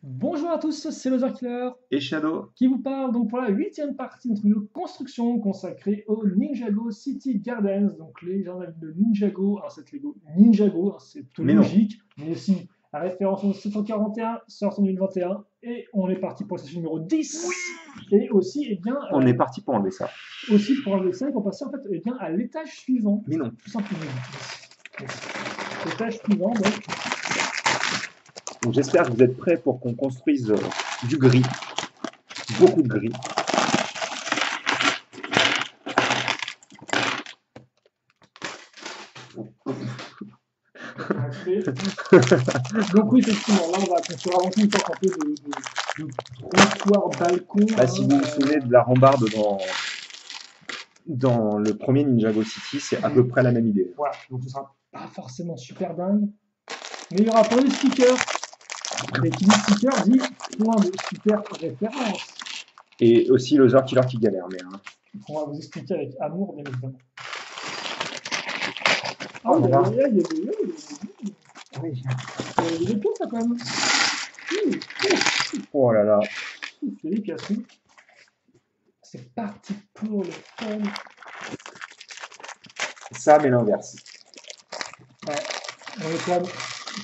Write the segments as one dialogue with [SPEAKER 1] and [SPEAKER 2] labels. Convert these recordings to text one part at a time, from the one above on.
[SPEAKER 1] Bonjour à tous, c'est Loser Killer
[SPEAKER 2] Et Shadow,
[SPEAKER 1] qui vous parle donc pour la huitième partie de notre vidéo construction consacrée au Ninjago City Gardens. Donc les gens de Ninjago, alors c'est Lego Ninjago, hein, c'est plutôt
[SPEAKER 2] mais non,
[SPEAKER 1] logique, mais aussi la référence au 741 sort en 2021 et on est parti pour la session numéro 10. Et aussi,
[SPEAKER 2] on est parti pour enlever ça.
[SPEAKER 1] aussi pour enlever ça, pour passer en fait à l'étage suivant,
[SPEAKER 2] Mais non,
[SPEAKER 1] tout simplement. L'étage suivant,
[SPEAKER 2] donc j'espère que vous êtes prêts pour qu'on construise du gris, beaucoup de gris.
[SPEAKER 1] donc oui, effectivement, là on va construire avant tout une sorte un peu de trottoir balcon.
[SPEAKER 2] Bah, si vous vous souvenez de la rambarde dans le premier Ninjago City, c'est à peu près la même idée.
[SPEAKER 1] Voilà, donc ce sera pas forcément super dingue, mais il y aura pas de stickers. Et qui dit sticker dit point de super référence.
[SPEAKER 2] Et aussi Loser Killer qui galère, mais
[SPEAKER 1] On va vous expliquer avec amour, bien évidemment. Ah
[SPEAKER 2] oh,
[SPEAKER 1] oui,
[SPEAKER 2] là là.
[SPEAKER 1] il y a des
[SPEAKER 2] Oui.
[SPEAKER 1] pièces là quand même.
[SPEAKER 2] Oh là là,
[SPEAKER 1] C'est des pièces. C'est parti pour le fun.
[SPEAKER 2] ça mais l'inverse.
[SPEAKER 1] Ouais. On est quand même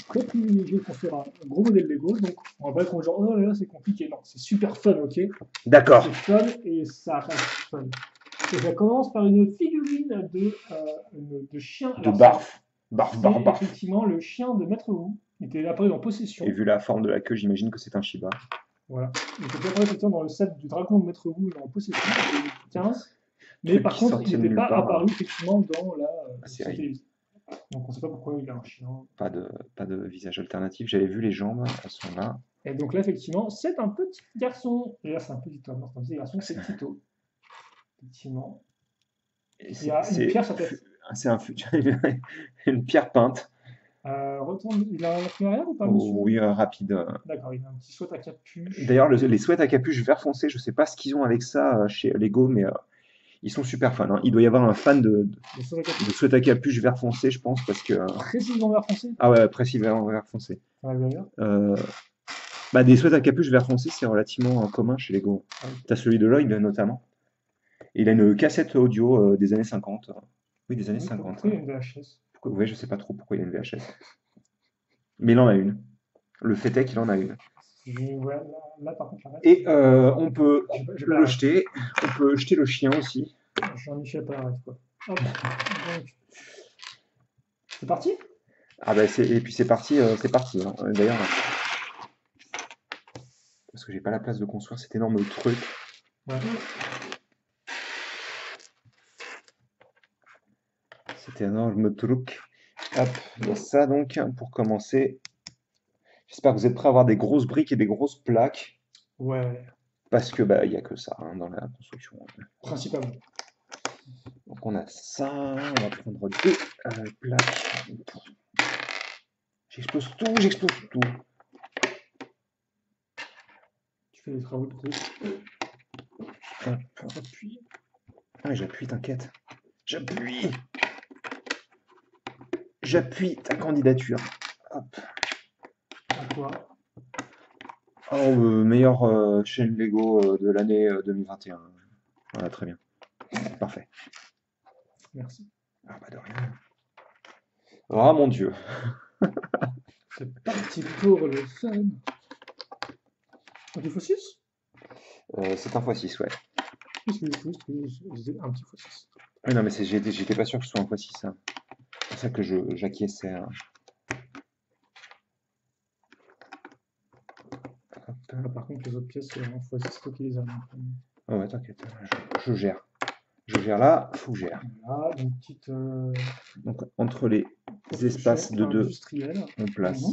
[SPEAKER 1] très privilégié de construire un gros modèle Lego, donc on va pas être genre oh là là c'est compliqué. Non, c'est super fun, ok.
[SPEAKER 2] D'accord.
[SPEAKER 1] C'est fun et ça reste fun. Et ça commence par une figurine de chien.
[SPEAKER 2] De barf. Barf,
[SPEAKER 1] C'est
[SPEAKER 2] barf, barf.
[SPEAKER 1] effectivement le chien de Maître Wu. Il était apparu en possession.
[SPEAKER 2] Et vu la forme de la queue, j'imagine que c'est un Shiba.
[SPEAKER 1] Voilà. Il était apparu effectivement dans le set du dragon de Maître Wu en possession en 2015. Mais
[SPEAKER 2] Truc
[SPEAKER 1] par
[SPEAKER 2] qui
[SPEAKER 1] contre,
[SPEAKER 2] sortait
[SPEAKER 1] il
[SPEAKER 2] de
[SPEAKER 1] n'était
[SPEAKER 2] nulle
[SPEAKER 1] pas
[SPEAKER 2] part,
[SPEAKER 1] apparu effectivement dans la
[SPEAKER 2] série.
[SPEAKER 1] série. Donc on ne sait pas pourquoi il a un chien.
[SPEAKER 2] Pas de visage alternatif. J'avais vu les jambes, elles sont là.
[SPEAKER 1] Et donc là, effectivement, c'est un petit garçon. Et là, c'est un petit homme. Non, c'est un petit garçon, c'est Tito. Effectivement. Il y a une pierre sur sa tête.
[SPEAKER 2] C'est une pierre peinte.
[SPEAKER 1] Retourne, il a un feu arrière ou pas, monsieur?
[SPEAKER 2] Oui, rapide.
[SPEAKER 1] D'accord, il a un petit sweat à capuche.
[SPEAKER 2] D'ailleurs, les sweats à capuche vert foncé, je sais pas ce qu'ils ont avec ça chez Lego, mais ils sont super fans, hein. Il doit y avoir un fan
[SPEAKER 1] Le sweat à capuche.
[SPEAKER 2] de sweat à capuche vert foncé, je pense, parce que.
[SPEAKER 1] Précisément vert foncé.
[SPEAKER 2] Ah ouais, précisément vert foncé.
[SPEAKER 1] Ça va bien.
[SPEAKER 2] Bah, des sweats à capuche vert foncé, c'est relativement commun chez Lego.
[SPEAKER 1] Ah, ok.
[SPEAKER 2] T'as celui de Lloyd notamment. Il a une cassette audio des années 50. Oui, des années
[SPEAKER 1] Oui,
[SPEAKER 2] 50.
[SPEAKER 1] pourquoi il y a une VHS?
[SPEAKER 2] Ouais, je sais pas trop pourquoi il y a une VHS. Mais il en a une. Le fait est qu'il en a une.
[SPEAKER 1] Ouais, là, par contre, j'arrête.
[SPEAKER 2] Et on peut
[SPEAKER 1] Je
[SPEAKER 2] le jeter. On peut jeter le chien aussi.
[SPEAKER 1] Jean-Michel Polnareff, quoi. Hop. Donc, c'est parti?
[SPEAKER 2] Ah bah et puis c'est parti, hein. D'ailleurs, parce que j'ai pas la place de construire cet énorme truc.
[SPEAKER 1] Ouais.
[SPEAKER 2] Cet énorme truc. Hop, il y a ça donc pour commencer. J'espère que vous êtes prêts à avoir des grosses briques et des grosses plaques.
[SPEAKER 1] Ouais,
[SPEAKER 2] Parce que bah il y a que ça hein, dans la construction.
[SPEAKER 1] principalement.
[SPEAKER 2] Donc on a ça, on va prendre deux plaques. J'explose tout.
[SPEAKER 1] Tu fais des travaux de groupe.
[SPEAKER 2] Hop, appuie. Ah, j'appuie, t'inquiète. J'appuie ta candidature. Hop.
[SPEAKER 1] À quoi?
[SPEAKER 2] Oh, meilleure chaîne Lego de l'année 2021. Voilà, très bien. Parfait.
[SPEAKER 1] Merci.
[SPEAKER 2] Ah bah de rien. Ah mon Dieu.
[SPEAKER 1] C'est parti pour le fun. Un petit x6?
[SPEAKER 2] C'est un x6, ouais.
[SPEAKER 1] Qu'est-ce que c'est un petit x6?
[SPEAKER 2] Oui, non, mais j'étais pas sûr que ce soit un x6. Hein. C'est pour ça que j'acquiesçais. Hein.
[SPEAKER 1] Ah, par contre, les autres pièces, en x6, c'est toi qui les as.
[SPEAKER 2] Oh, ouais, t'inquiète. Je gère. Je gère là, faut que je gère.
[SPEAKER 1] Voilà, une petite.
[SPEAKER 2] Donc, entre les espaces de 2, on place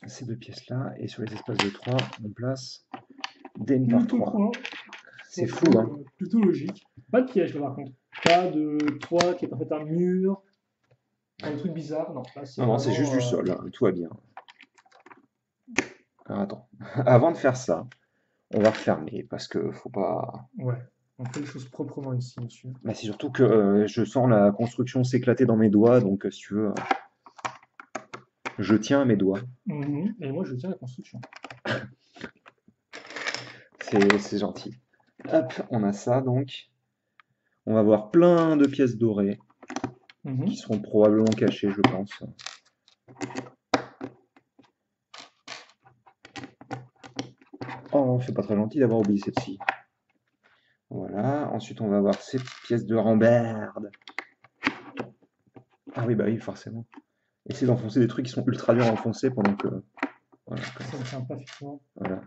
[SPEAKER 2] ces deux pièces-là. Et sur les espaces de 3, on place des N par 3. C'est fou, hein.
[SPEAKER 1] Plutôt logique. Pas de piège, là, par contre. Pas de 3 qui est en fait un mur. Un truc bizarre. Non, là,
[SPEAKER 2] non, c'est juste du sol. Hein. Tout va bien. Alors, attends. Avant de faire ça, on va refermer parce que faut pas.
[SPEAKER 1] Ouais, on fait les choses proprement ici, monsieur.
[SPEAKER 2] Bah, c'est surtout que je sens la construction s'éclater dans mes doigts, donc si tu veux. Je tiens à mes doigts.
[SPEAKER 1] Et moi, je tiens la construction.
[SPEAKER 2] C'est gentil. Hop, on a ça donc. On va voir plein de pièces dorées qui seront probablement cachées, je pense. Oh, c'est pas très gentil d'avoir oublié celle-ci. Voilà. Ensuite, on va voir ces pièces de rambarde. Ah oui, bah oui, forcément. Essayer d'enfoncer des trucs qui sont ultra durs à enfoncer pendant que... Voilà,
[SPEAKER 1] Ça me tient pas, effectivement.
[SPEAKER 2] voilà.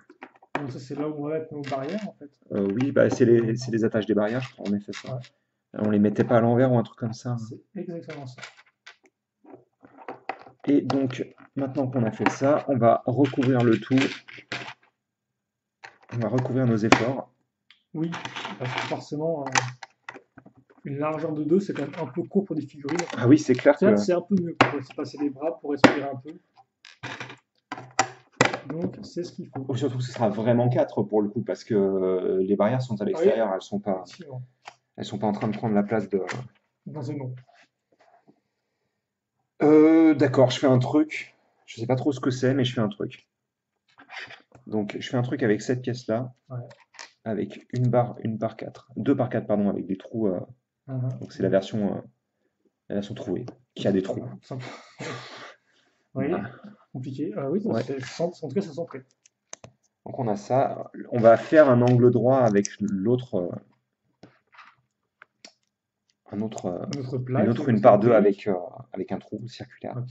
[SPEAKER 1] Donc ça, c'est là où on va mettre nos barrières, en fait.
[SPEAKER 2] Oui, bah c'est les attaches des barrières, je crois, en effet, ça.
[SPEAKER 1] Ouais.
[SPEAKER 2] On les mettait pas à l'envers ou un truc comme ça.
[SPEAKER 1] C'est exactement ça.
[SPEAKER 2] Et donc, maintenant qu'on a fait ça, on va recouvrir le tout. On va recouvrir nos efforts.
[SPEAKER 1] Oui, parce que forcément, une largeur de 2, c'est quand même un peu court pour des figurines.
[SPEAKER 2] Ah oui, c'est clair que...
[SPEAKER 1] Certes, c'est un peu mieux pour se passer les bras, pour respirer un peu. Donc, c'est ce qu'il faut.
[SPEAKER 2] Oh, surtout que ce sera vraiment 4 pour le coup, parce que les barrières sont à l'extérieur, elles sont pas en train de prendre la place de...
[SPEAKER 1] Dans un nom.
[SPEAKER 2] D'accord, je fais un truc. Je sais pas trop ce que c'est, mais je fais un truc. Donc, je fais un truc avec cette pièce-là, avec une barre 4. 2 par 4, pardon, avec des trous. Donc, c'est la version trouvée, qui a des trous.
[SPEAKER 1] Oui,
[SPEAKER 2] Voilà.
[SPEAKER 1] compliqué. Oui,
[SPEAKER 2] Ouais.
[SPEAKER 1] en tout cas, ça sent prêt.
[SPEAKER 2] Donc, on a ça. On va faire un angle droit avec l'autre. Une part 2 avec un trou circulaire.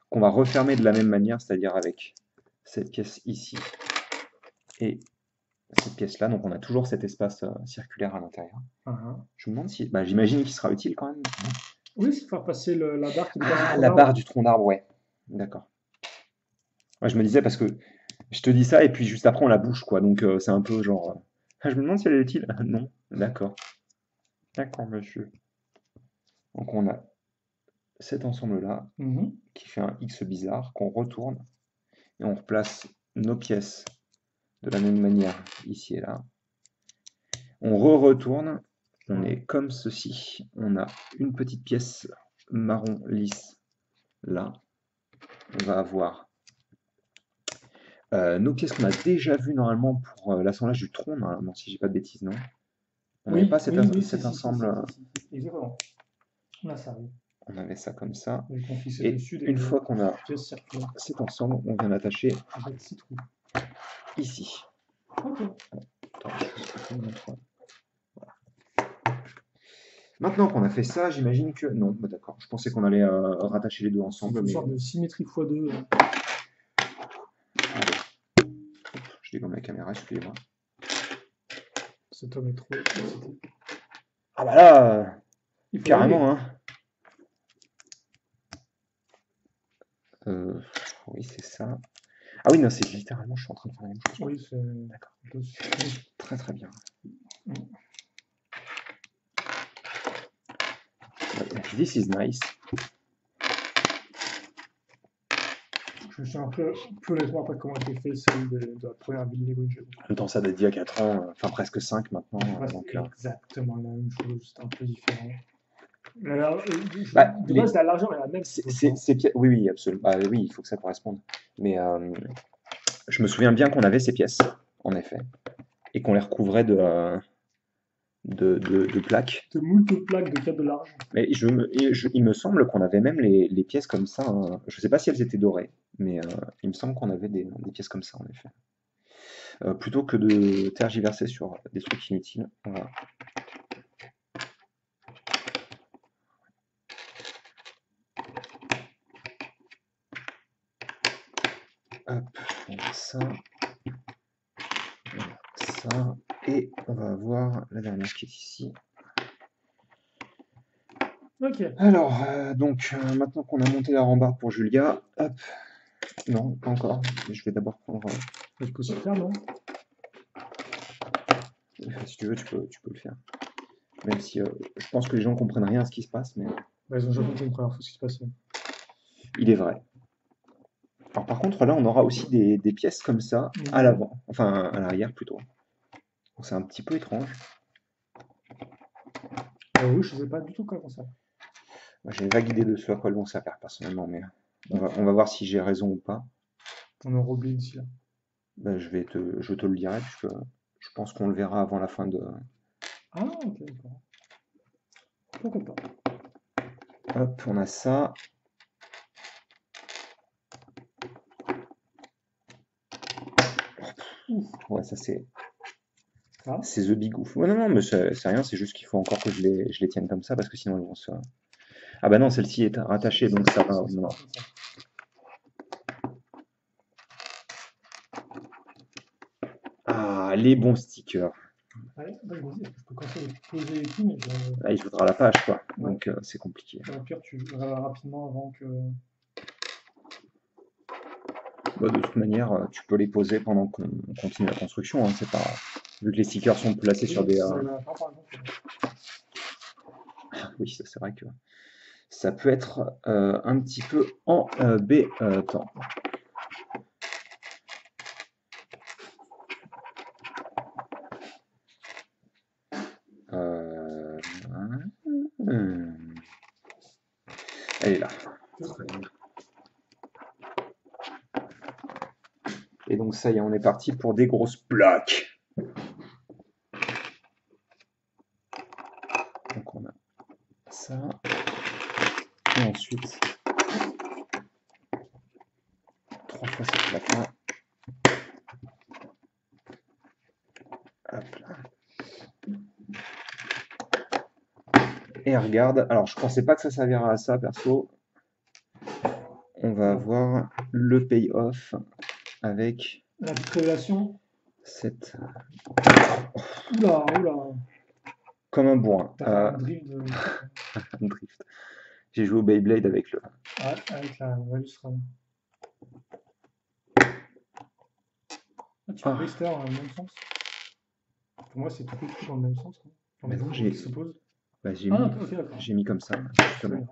[SPEAKER 2] Qu'on va refermer de la même manière, c'est-à-dire avec cette pièce ici et cette pièce-là. Donc on a toujours cet espace circulaire à l'intérieur. Je me demande si... Bah, j'imagine qu'il sera utile quand même.
[SPEAKER 1] Oui, c'est faire passer la barre qui dépasse
[SPEAKER 2] la barre du tronc d'arbre, ouais. D'accord. Ouais, je me disais parce que je te dis ça et puis juste après on la bouge, quoi. Donc c'est un peu genre... je me demande si elle est utile. Non, d'accord. D'accord, monsieur. Donc on a cet ensemble-là qui fait un X bizarre qu'on retourne et on replace nos pièces de la même manière ici et là. On retourne, on est comme ceci. On a une petite pièce marron lisse là. On va avoir nos pièces qu'on a déjà vues normalement pour l'assemblage du tronc, normalement, si j'ai pas de bêtises, non? On n'avait pas cet ensemble.
[SPEAKER 1] Exactement. Là, ça arrive.
[SPEAKER 2] On avait ça comme ça.
[SPEAKER 1] Et
[SPEAKER 2] une fois qu'on a cet ensemble, on vient l'attacher ici. Maintenant qu'on a fait ça, j'imagine que... Non, bah d'accord. Je pensais qu'on allait rattacher les deux ensemble.
[SPEAKER 1] Une sorte de symétrie x2.
[SPEAKER 2] Allez. Je dégomme la caméra, excusez-moi.
[SPEAKER 1] Cet homme est trop...
[SPEAKER 2] Ah bah là, carrément, hein. Oui, c'est ça. Ah oui, non, c'est littéralement, je suis en train de faire la même chose.
[SPEAKER 1] Oui, c'est...
[SPEAKER 2] D'accord. Très très bien. This is nice.
[SPEAKER 1] Je me suis un peu honnêtement pas comment a été fait celle de la première ville Lego Ninjago.
[SPEAKER 2] En même temps, ça date d'il y a 4 ans, enfin presque 5 maintenant.
[SPEAKER 1] C'est exactement la même chose, c'est un peu différent. De base, la largeur est la même.
[SPEAKER 2] Oui, absolument. Bah, oui, il faut que ça corresponde. Mais je me souviens bien qu'on avait ces pièces, en effet, et qu'on les recouvrait de plaques.
[SPEAKER 1] De moult plaques de 4 de large.
[SPEAKER 2] Mais il me semble qu'on avait même les pièces comme ça. Hein. Je ne sais pas si elles étaient dorées, mais il me semble qu'on avait des pièces comme ça, en effet. Plutôt que de tergiverser sur des trucs inutiles. Voilà. Hop, on a ça. Ça. Et on va avoir la dernière qui est ici.
[SPEAKER 1] Ok.
[SPEAKER 2] Alors, donc, maintenant qu'on a monté la rambarde pour Julia, hop. Non, pas encore. Je vais d'abord prendre...
[SPEAKER 1] Je peux aussi le faire, non?
[SPEAKER 2] Si tu veux, tu peux le faire. Même si je pense que les gens comprennent rien à ce qui se passe, mais...
[SPEAKER 1] Bah, ils ont jamais compris une première fois ce qui se passait.
[SPEAKER 2] Il est vrai. Alors par contre, là, on aura aussi des pièces comme ça, à l'avant. Enfin, à l'arrière, plutôt. Donc c'est un petit peu étrange.
[SPEAKER 1] Oui, je ne sais pas du tout comment ça.
[SPEAKER 2] J'ai une vague idée de ce à quoi elles vont servir, personnellement, mais... On va voir si j'ai raison ou pas.
[SPEAKER 1] On a oublié ici, là.
[SPEAKER 2] Ben, je te le dirai, puisque je pense qu'on le verra avant la fin de...
[SPEAKER 1] Ah, ok, d'accord. Pourquoi pas?
[SPEAKER 2] Hop, on a ça.
[SPEAKER 1] Ouf,
[SPEAKER 2] Ouais, ça c'est
[SPEAKER 1] ça.
[SPEAKER 2] The Big Oof. Ouais, non, non, mais c'est rien, c'est juste qu'il faut encore que je les tienne comme ça, parce que sinon ils vont se... Ah bah non, celle-ci est rattachée, donc ça va... Non. Ah, les bons stickers.
[SPEAKER 1] Ouais, bah, je me dis, est-ce que je peux continuer de poser et tout, mais
[SPEAKER 2] Là, il faudra la page, quoi.
[SPEAKER 1] Ouais.
[SPEAKER 2] Donc c'est compliqué.
[SPEAKER 1] au pire, tu verras rapidement avant que.
[SPEAKER 2] Bah, de toute manière, tu peux les poser pendant qu'on continue la construction, hein, c'est pas... Vu que les stickers sont placés sur des...
[SPEAKER 1] Si ça va à la fin, par exemple.
[SPEAKER 2] Oui, ça, c'est vrai que ça peut être un petit peu embêtant. Elle est là. Et donc ça y est, on est parti pour des grosses plaques. Donc on a ça. Et ensuite, 3 fois cette plaque-là. Hop là. Et regarde, alors je pensais pas que ça servira à ça, perso. On va avoir le payoff avec
[SPEAKER 1] La petite révélation.
[SPEAKER 2] cette...
[SPEAKER 1] Oula, oula.
[SPEAKER 2] Comme un bourrin.
[SPEAKER 1] T'as fait un drift de.
[SPEAKER 2] Un drift. J'ai joué au Beyblade avec le...
[SPEAKER 1] Ouais, avec la balustrade. Ah, tu peux rester dans le même sens. Pour moi, c'est tout petit dans le même sens. Dans
[SPEAKER 2] Mais
[SPEAKER 1] les
[SPEAKER 2] non,
[SPEAKER 1] roues qui s'opposent.
[SPEAKER 2] Bah, j'ai
[SPEAKER 1] Ah,
[SPEAKER 2] mis,
[SPEAKER 1] ok, d'accord.
[SPEAKER 2] j'ai mis comme ça,
[SPEAKER 1] Très
[SPEAKER 2] justement.
[SPEAKER 1] bien.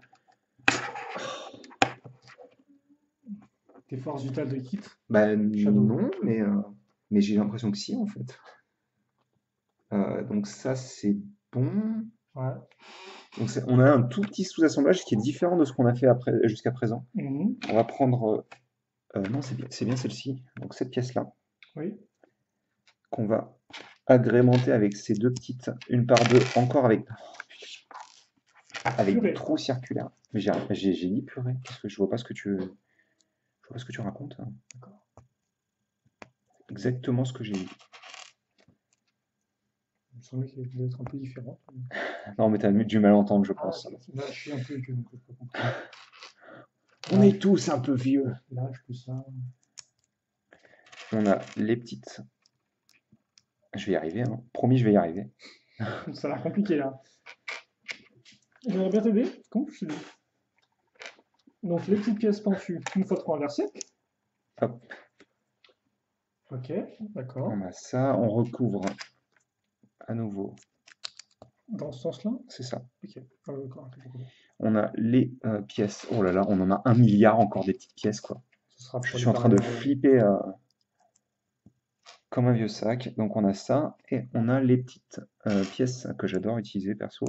[SPEAKER 1] Tes forces vitales de kit.
[SPEAKER 2] Bah
[SPEAKER 1] Shadow.
[SPEAKER 2] non, mais j'ai l'impression que si, en fait. Donc ça, c'est bon.
[SPEAKER 1] Ouais.
[SPEAKER 2] Donc on a un tout petit sous-assemblage qui est différent de ce qu'on a fait jusqu'à présent.
[SPEAKER 1] Mhm.
[SPEAKER 2] On va prendre... non, c'est bien celle-ci. Donc cette pièce-là,
[SPEAKER 1] Oui.
[SPEAKER 2] qu'on va agrémenter avec ces deux petites, une par deux, encore avec des
[SPEAKER 1] Purée.
[SPEAKER 2] trous circulaires. Mais j'ai dit purée, parce que je vois pas ce que tu racontes, hein.
[SPEAKER 1] D'accord.
[SPEAKER 2] Exactement ce que j'ai dit.
[SPEAKER 1] Il me semblait qu'il devait être un peu différent.
[SPEAKER 2] Non, mais t'as du mal à entendre, je
[SPEAKER 1] Ah,
[SPEAKER 2] pense.
[SPEAKER 1] là, je suis un peu vieux, donc je peux comprendre.
[SPEAKER 2] On est tous un peu vieux.
[SPEAKER 1] Là, je peux ça.
[SPEAKER 2] On a les petites. Je vais y arriver, hein. Promis, je vais y arriver.
[SPEAKER 1] Ça a l'air compliqué là. J'aimerais bien t'aider. Comment je t'aide? Donc les petites pièces pentues, une fois trop inversées.
[SPEAKER 2] Hop.
[SPEAKER 1] Ok, d'accord.
[SPEAKER 2] On a ça, on recouvre à nouveau.
[SPEAKER 1] Dans ce sens-là?
[SPEAKER 2] C'est ça.
[SPEAKER 1] Ok. D'accord.
[SPEAKER 2] On a les pièces. Oh là là, on en a 1 milliard encore des petites pièces, quoi.
[SPEAKER 1] Ce sera
[SPEAKER 2] Je
[SPEAKER 1] pour
[SPEAKER 2] suis
[SPEAKER 1] les
[SPEAKER 2] en train de
[SPEAKER 1] barrières.
[SPEAKER 2] flipper comme un vieux sac. Donc on a ça et on a les petites pièces que j'adore utiliser perso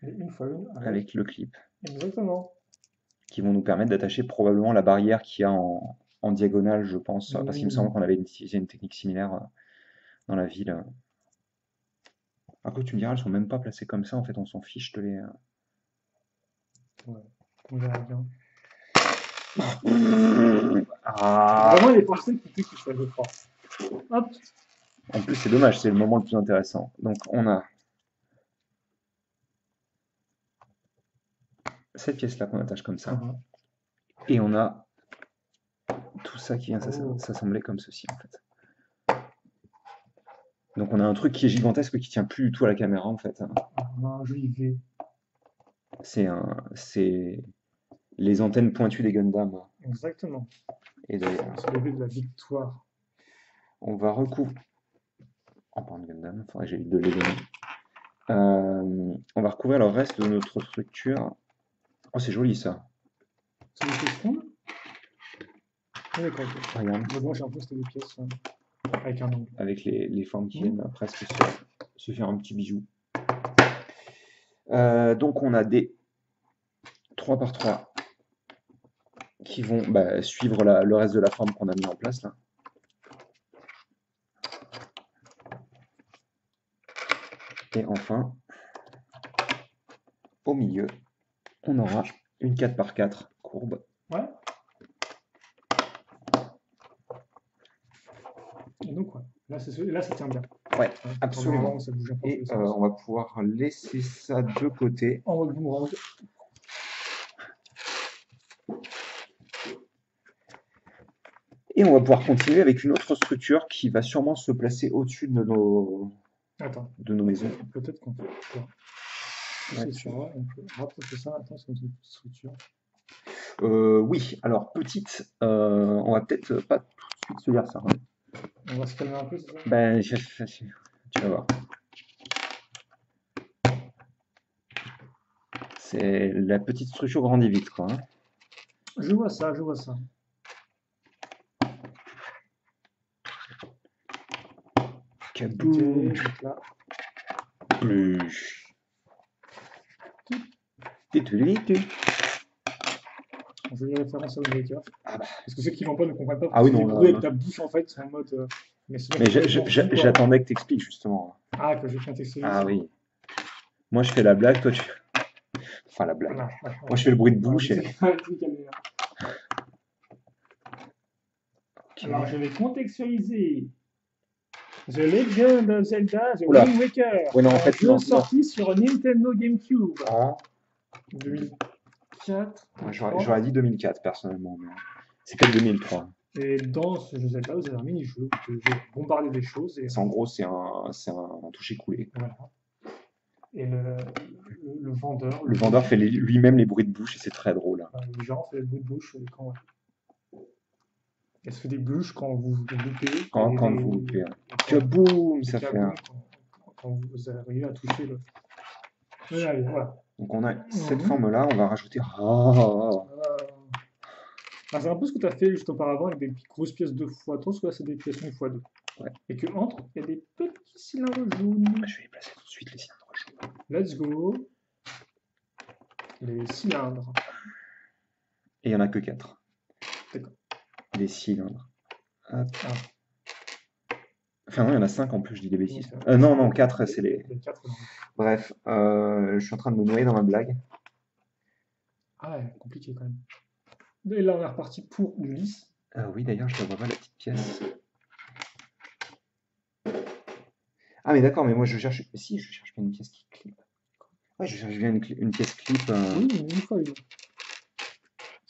[SPEAKER 1] Et une fois une
[SPEAKER 2] avec le clip
[SPEAKER 1] Exactement.
[SPEAKER 2] qui vont nous permettre d'attacher probablement la barrière qu'il y a en diagonale, je pense, parce qu'il me semble qu'on avait utilisé une technique similaire dans la ville. Après, tu me diras, elles sont même pas placées comme ça, en fait, on s'en fiche de les...
[SPEAKER 1] Ouais, on verra bien.
[SPEAKER 2] Ah.
[SPEAKER 1] Vraiment, il est pensé qu'il fait qu'il soit de fort. Hop.
[SPEAKER 2] En plus, c'est dommage, c'est le moment le plus intéressant. Donc, on a cette pièce-là qu'on attache comme ça. Et on a tout ça qui vient s'assembler comme ceci, en fait. Donc, on a un truc qui est gigantesque qui tient plus du tout à la caméra, en fait.
[SPEAKER 1] On a un joli V.
[SPEAKER 2] C'est les antennes pointues des Gundam.
[SPEAKER 1] Exactement.
[SPEAKER 2] Et d'ailleurs,
[SPEAKER 1] c'est le V de la victoire.
[SPEAKER 2] On va recouvrir. En parlant de Gundam, il faudrait que j'évite de les donner. On va recouvrir le reste de notre structure. Oh, c'est joli ça.
[SPEAKER 1] C'est des pièces rondes? Oui, d'accord, ok.
[SPEAKER 2] Regarde.
[SPEAKER 1] Mais bon, j'ai l'impression que c'était des pièces avec un angle.
[SPEAKER 2] Avec les formes qui viennent presque se faire un petit bijou. Donc on a des 3 par 3 qui vont suivre le reste de la forme qu'on a mis en place là. Et enfin, au milieu, on aura une 4x4 courbe.
[SPEAKER 1] Ouais. Et donc, ouais. Là, ça tient bien.
[SPEAKER 2] Ouais,
[SPEAKER 1] Ouais,
[SPEAKER 2] absolument.
[SPEAKER 1] normalement, ça bouge un peu dans tous
[SPEAKER 2] Et
[SPEAKER 1] les sens.
[SPEAKER 2] on va pouvoir laisser ça de côté.
[SPEAKER 1] En mode boomerang.
[SPEAKER 2] Et on va pouvoir continuer avec une autre structure qui va sûrement se placer au-dessus de
[SPEAKER 1] Attends,
[SPEAKER 2] nos maisons.
[SPEAKER 1] peut-être qu'on peut.
[SPEAKER 2] Ouais.
[SPEAKER 1] C'est sur là, on peut rapprocher ça. Attends, c'est une petite structure.
[SPEAKER 2] Oui, alors petite, on va peut-être pas tout de suite se dire ça. Hein.
[SPEAKER 1] On va se calmer un peu, c'est ça?
[SPEAKER 2] Ben, tu vas voir. C'est la petite structure grandit vite, quoi. Hein.
[SPEAKER 1] Je vois ça, je vois ça.
[SPEAKER 2] Kaboom!
[SPEAKER 1] Ok, donc là.
[SPEAKER 2] Plus. Titulitu.
[SPEAKER 1] On fait une référence à Wind Waker.
[SPEAKER 2] Ah bah.
[SPEAKER 1] Parce que ceux qui vont pas ne comprennent pas.
[SPEAKER 2] Ah oui,
[SPEAKER 1] Les
[SPEAKER 2] non,
[SPEAKER 1] bruits
[SPEAKER 2] non.
[SPEAKER 1] avec ta bouche, en fait, sont en mode. Mais
[SPEAKER 2] j'attendais que tu expliques, justement.
[SPEAKER 1] Ah, que je contextualise.
[SPEAKER 2] Ah oui. Moi, je fais la blague, toi, tu. Enfin, la blague.
[SPEAKER 1] Voilà,
[SPEAKER 2] Moi, je fais le bruit de bouche.
[SPEAKER 1] Okay. Alors, je vais contextualiser. The Legend of Zelda, The
[SPEAKER 2] Oula.
[SPEAKER 1] Wind Waker.
[SPEAKER 2] Ouais, non, en fait,
[SPEAKER 1] jeu
[SPEAKER 2] non,
[SPEAKER 1] sorti sur Nintendo GameCube.
[SPEAKER 2] En
[SPEAKER 1] 2004.
[SPEAKER 2] J'aurais dit 2004, personnellement. Mais c'est peut-être 2003.
[SPEAKER 1] Et dans ce jeu Zelda, vous avez un mini-jeu où vous devez bombarder des choses. Et
[SPEAKER 2] En gros, c'est un toucher-coulé.
[SPEAKER 1] voilà. Et le vendeur.
[SPEAKER 2] Le vendeur fait lui-même les bruits de bouche et c'est très drôle.
[SPEAKER 1] Le genre fait des bruits de bouche quand. Elle se fait des bûches quand vous loupez.
[SPEAKER 2] Quand vous loupez. Kaboum, ça fait un.
[SPEAKER 1] Quand vous arrivez à toucher le. Allez, voilà.
[SPEAKER 2] Donc on a cette forme-là, on va rajouter.
[SPEAKER 1] C'est un peu ce que tu as fait juste auparavant avec des grosses pièces 2x3, parce que là c'est des pièces 1x2.
[SPEAKER 2] Ouais.
[SPEAKER 1] Et que entre, il y a des petits cylindres jaunes.
[SPEAKER 2] Je vais les placer tout de suite, les cylindres jaunes.
[SPEAKER 1] Let's go. Les cylindres.
[SPEAKER 2] Et il n'y en a que 4.
[SPEAKER 1] D'accord.
[SPEAKER 2] Des cylindres. Hop.
[SPEAKER 1] Ah.
[SPEAKER 2] Enfin non, il y en a 5 en plus, je dis des bêtises. Non, 4, c'est les...
[SPEAKER 1] 4,
[SPEAKER 2] Bref, je suis en train de me noyer dans ma blague.
[SPEAKER 1] Ah ouais, compliqué quand même. Et là on est reparti pour du lisse.
[SPEAKER 2] Oui, d'ailleurs, je ne vois pas la petite pièce. Ah mais d'accord, mais moi je cherche... Si, je cherche bien une pièce qui clip. Ouais, je cherche bien une pièce clip.
[SPEAKER 1] Oui, une fois une.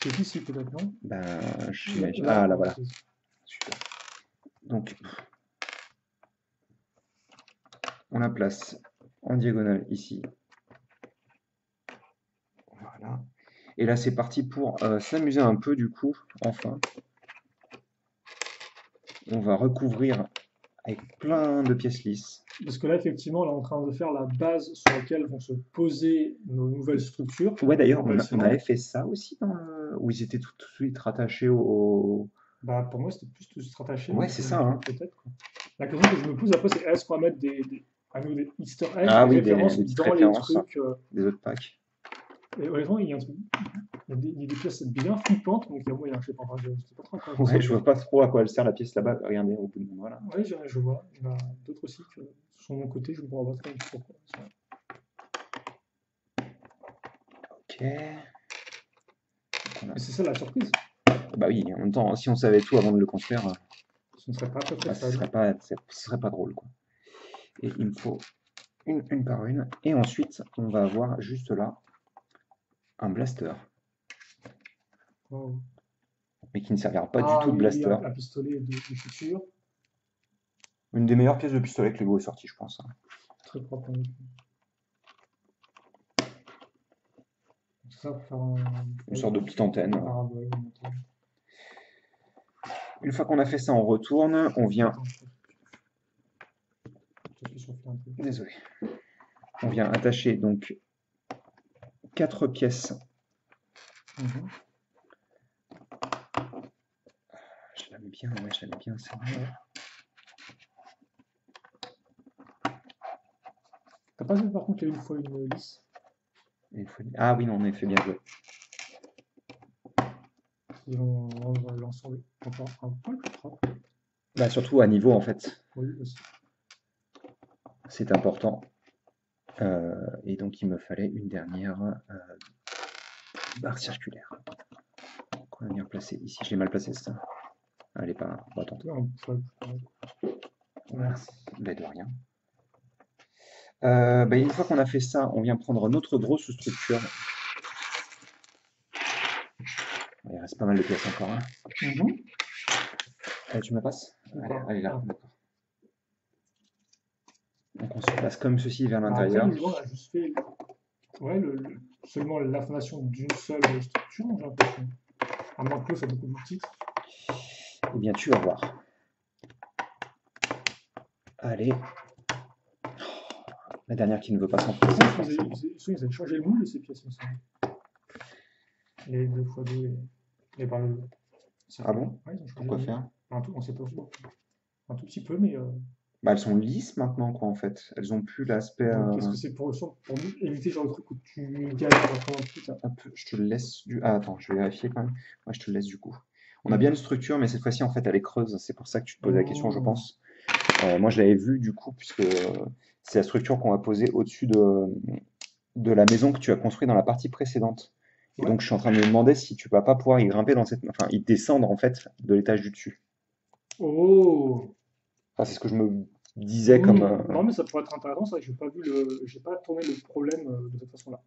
[SPEAKER 1] C'est ici peut-être, non?
[SPEAKER 2] Ah là, voilà. Super. Donc, on la place en diagonale ici. Voilà. Et là, c'est parti pour s'amuser un peu, du coup, enfin. On va recouvrir avec plein de pièces lisses.
[SPEAKER 1] Parce que là, effectivement, on est en train de faire la base sur laquelle vont se poser nos nouvelles structures.
[SPEAKER 2] Ouais, d'ailleurs, on avait fait ça aussi, où ils étaient tout de suite rattachés au...
[SPEAKER 1] Bah, pour moi, c'était plus tout rattaché.
[SPEAKER 2] Ouais, c'est ça. Hein.
[SPEAKER 1] Peut-être. La question que je me pose après, c'est est-ce qu'on va mettre des easter eggs,
[SPEAKER 2] des
[SPEAKER 1] références
[SPEAKER 2] petites
[SPEAKER 1] dans
[SPEAKER 2] références,
[SPEAKER 1] les trucs
[SPEAKER 2] des autres packs.
[SPEAKER 1] Et honnêtement, il y a des pièces bien flippantes, donc il y a moyen, je sais pas, je sais pas trop quoi.
[SPEAKER 2] Ouais, je vois pas trop à quoi elle sert la pièce là-bas. Regardez au bout de voilà.
[SPEAKER 1] Ouais, je vois. Il y en a d'autres aussi que sur mon côté, je ne comprends pas trop pourquoi.
[SPEAKER 2] Ok.
[SPEAKER 1] Mais c'est ça la surprise.
[SPEAKER 2] Bah oui, en même temps, si on savait tout avant de le construire,
[SPEAKER 1] ce ne serait pas très
[SPEAKER 2] ce serait pas drôle, quoi. Et il me faut une par une. Et ensuite, on va avoir juste là un blaster.
[SPEAKER 1] Wow.
[SPEAKER 2] Mais qui ne servira pas du tout de blaster.
[SPEAKER 1] Un pistolet du futur.
[SPEAKER 2] Une des meilleures pièces de pistolet que Lego est sortie, je pense.
[SPEAKER 1] Très propre. Ça pour faire
[SPEAKER 2] une sorte de petite antenne. Une fois qu'on a fait ça, on retourne, on vient. Désolé. On vient attacher donc 4 pièces. Je la mets bien, ouais, je la mets bien, c'est vrai.
[SPEAKER 1] T'as pas vu par contre qu'il y a une fois une lisse?
[SPEAKER 2] Ah oui, non, en effet, bien joué.
[SPEAKER 1] qui vont rendre l'ensemble encore un peu plus propre.
[SPEAKER 2] Bah, surtout à niveau, en fait,
[SPEAKER 1] Oui, aussi.
[SPEAKER 2] c'est important. Et donc, il me fallait une dernière barre circulaire qu'on va venir placer ici. Je l'ai mal placée, ça. Elle est pas. Bon, attends.
[SPEAKER 1] Un poil plus propre. Merci.
[SPEAKER 2] Bah, de rien. Bah, une fois qu'on a fait ça, on vient prendre notre grosse structure. Il reste pas mal de pièces encore. Hein. Tu me la passes? Elle est là. D'accord. Donc on se place comme ceci vers l'intérieur.
[SPEAKER 1] Après, on a juste fait seulement la fondation d'une seule structure, j'ai l'impression. À moins que ça a beaucoup de titres.
[SPEAKER 2] Eh bien, tu vas voir. Allez. La dernière qui ne veut pas s'en passer.
[SPEAKER 1] Ils avaient changé le moule de ces pièces, il me semble. Les 2x2 et par le.
[SPEAKER 2] Ah bon?
[SPEAKER 1] Ouais, ils ont changé
[SPEAKER 2] pourquoi
[SPEAKER 1] le
[SPEAKER 2] faire?
[SPEAKER 1] On sait pas beaucoup. Un tout petit peu, mais.
[SPEAKER 2] Bah, elles sont lisses maintenant, quoi, en fait. Elles ont plus l'aspect.
[SPEAKER 1] Qu'est-ce que c'est pour éviter genre le truc où tu galères à prendre un truc?
[SPEAKER 2] Hop, je te le laisse du. Ah, attends, je vais vérifier quand même. Ouais, je te le laisse du coup. On a bien une structure, mais cette fois-ci, en fait, elle est creuse. C'est pour ça que tu te posais la question, je pense. Moi, je l'avais vu du coup, puisque c'est la structure qu'on va poser au-dessus de la maison que tu as construite dans la partie précédente. Et
[SPEAKER 1] Ouais.
[SPEAKER 2] donc, je suis en train de me demander si tu vas pas pouvoir y grimper dans cette. Enfin, y descendre, en fait, de l'étage du dessus.
[SPEAKER 1] Oh!
[SPEAKER 2] Enfin, c'est ce que je me disais comme.
[SPEAKER 1] Non, mais ça pourrait être intéressant, c'est vrai que j'ai pas tourné le problème de cette façon-là.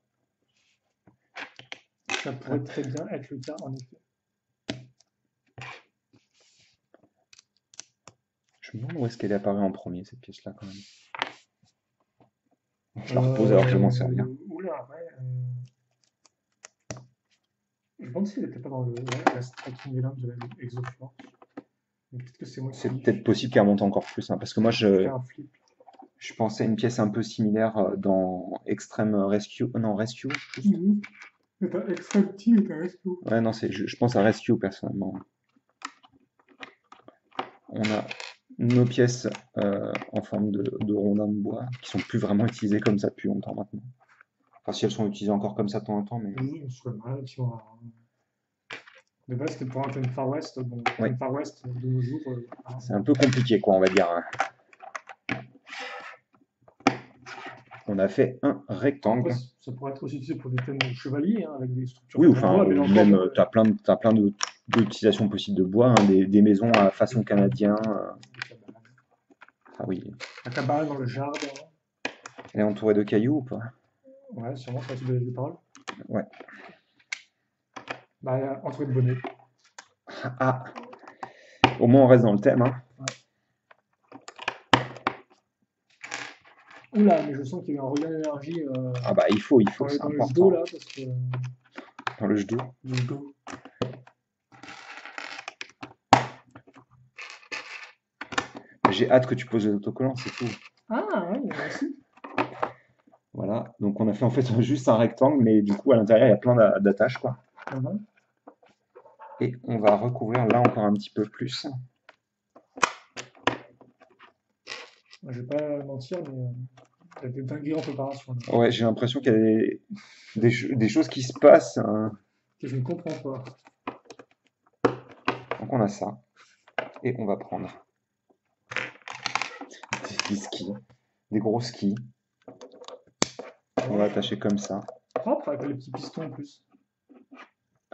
[SPEAKER 1] Ça pourrait très bien être le cas, en effet.
[SPEAKER 2] Je me demande où est-ce qu'elle est apparue en premier, cette pièce-là, quand même. Je la repose alors que je m'en sers bien.
[SPEAKER 1] Oula, ouais. Je me demande si elle n'était pas dans la stacking element de l'Exoforce. Mais peut-être que c'est moi
[SPEAKER 2] C'est
[SPEAKER 1] qui
[SPEAKER 2] peut-être possible qu'elle remonte encore plus, hein, parce que moi,
[SPEAKER 1] fais un flip.
[SPEAKER 2] je pensais à une pièce un peu similaire dans Extreme Rescue. Non, Rescue, juste.
[SPEAKER 1] C'est un Extreme Team et un Rescue.
[SPEAKER 2] Ouais, non, je pense à Rescue, personnellement. On a nos pièces en forme de rondins de bois qui sont plus vraiment utilisées comme ça depuis longtemps maintenant. Enfin, si elles sont utilisées encore comme ça de temps en temps, mais.
[SPEAKER 1] Oui, je serais mal, tu vois. De base, c'était pour un thème Far West. Bon,
[SPEAKER 2] Oui.
[SPEAKER 1] thème Far West, de nos jours.
[SPEAKER 2] C'est un peu compliqué, quoi, on va dire. Hein. On a fait un rectangle.
[SPEAKER 1] Après, ça pourrait être aussi utilisé pour des thèmes chevaliers, hein, avec des structures
[SPEAKER 2] Oui,
[SPEAKER 1] en
[SPEAKER 2] enfin,
[SPEAKER 1] bois, mais là encore,
[SPEAKER 2] même, t'as plein d'utilisations possibles de bois, hein, des maisons à façon canadien. Ah oui.
[SPEAKER 1] La cabane dans le jardin.
[SPEAKER 2] Elle est entourée de cailloux ou pas?
[SPEAKER 1] Ouais, sûrement, ça a des paroles.
[SPEAKER 2] Ouais.
[SPEAKER 1] Bah, entouré de bonnets.
[SPEAKER 2] Ah, au moins on reste dans le thème. Hein.
[SPEAKER 1] Oula, mais je sens qu'il y a eu un regain d'énergie
[SPEAKER 2] Ah bah il faut, c'est
[SPEAKER 1] dans le
[SPEAKER 2] important.
[SPEAKER 1] judo là, parce que.
[SPEAKER 2] Dans le judo.
[SPEAKER 1] Le judo.
[SPEAKER 2] J'ai hâte que tu poses les autocollants, c'est tout.
[SPEAKER 1] Ah, ouais, moi aussi.
[SPEAKER 2] Voilà, donc on a fait en fait juste un rectangle, mais du coup à l'intérieur il y a plein d'attaches quoi. Et on va recouvrir là encore un petit peu plus.
[SPEAKER 1] Je vais pas mentir, mais il y a des dingueries en préparation. Là.
[SPEAKER 2] Ouais, j'ai l'impression qu'il y a des choses qui se passent. Hein.
[SPEAKER 1] Que je ne comprends pas.
[SPEAKER 2] Donc on a ça. Et on va prendre des skis, des gros skis. On va attacher comme ça.
[SPEAKER 1] Propre avec les petits pistons en plus.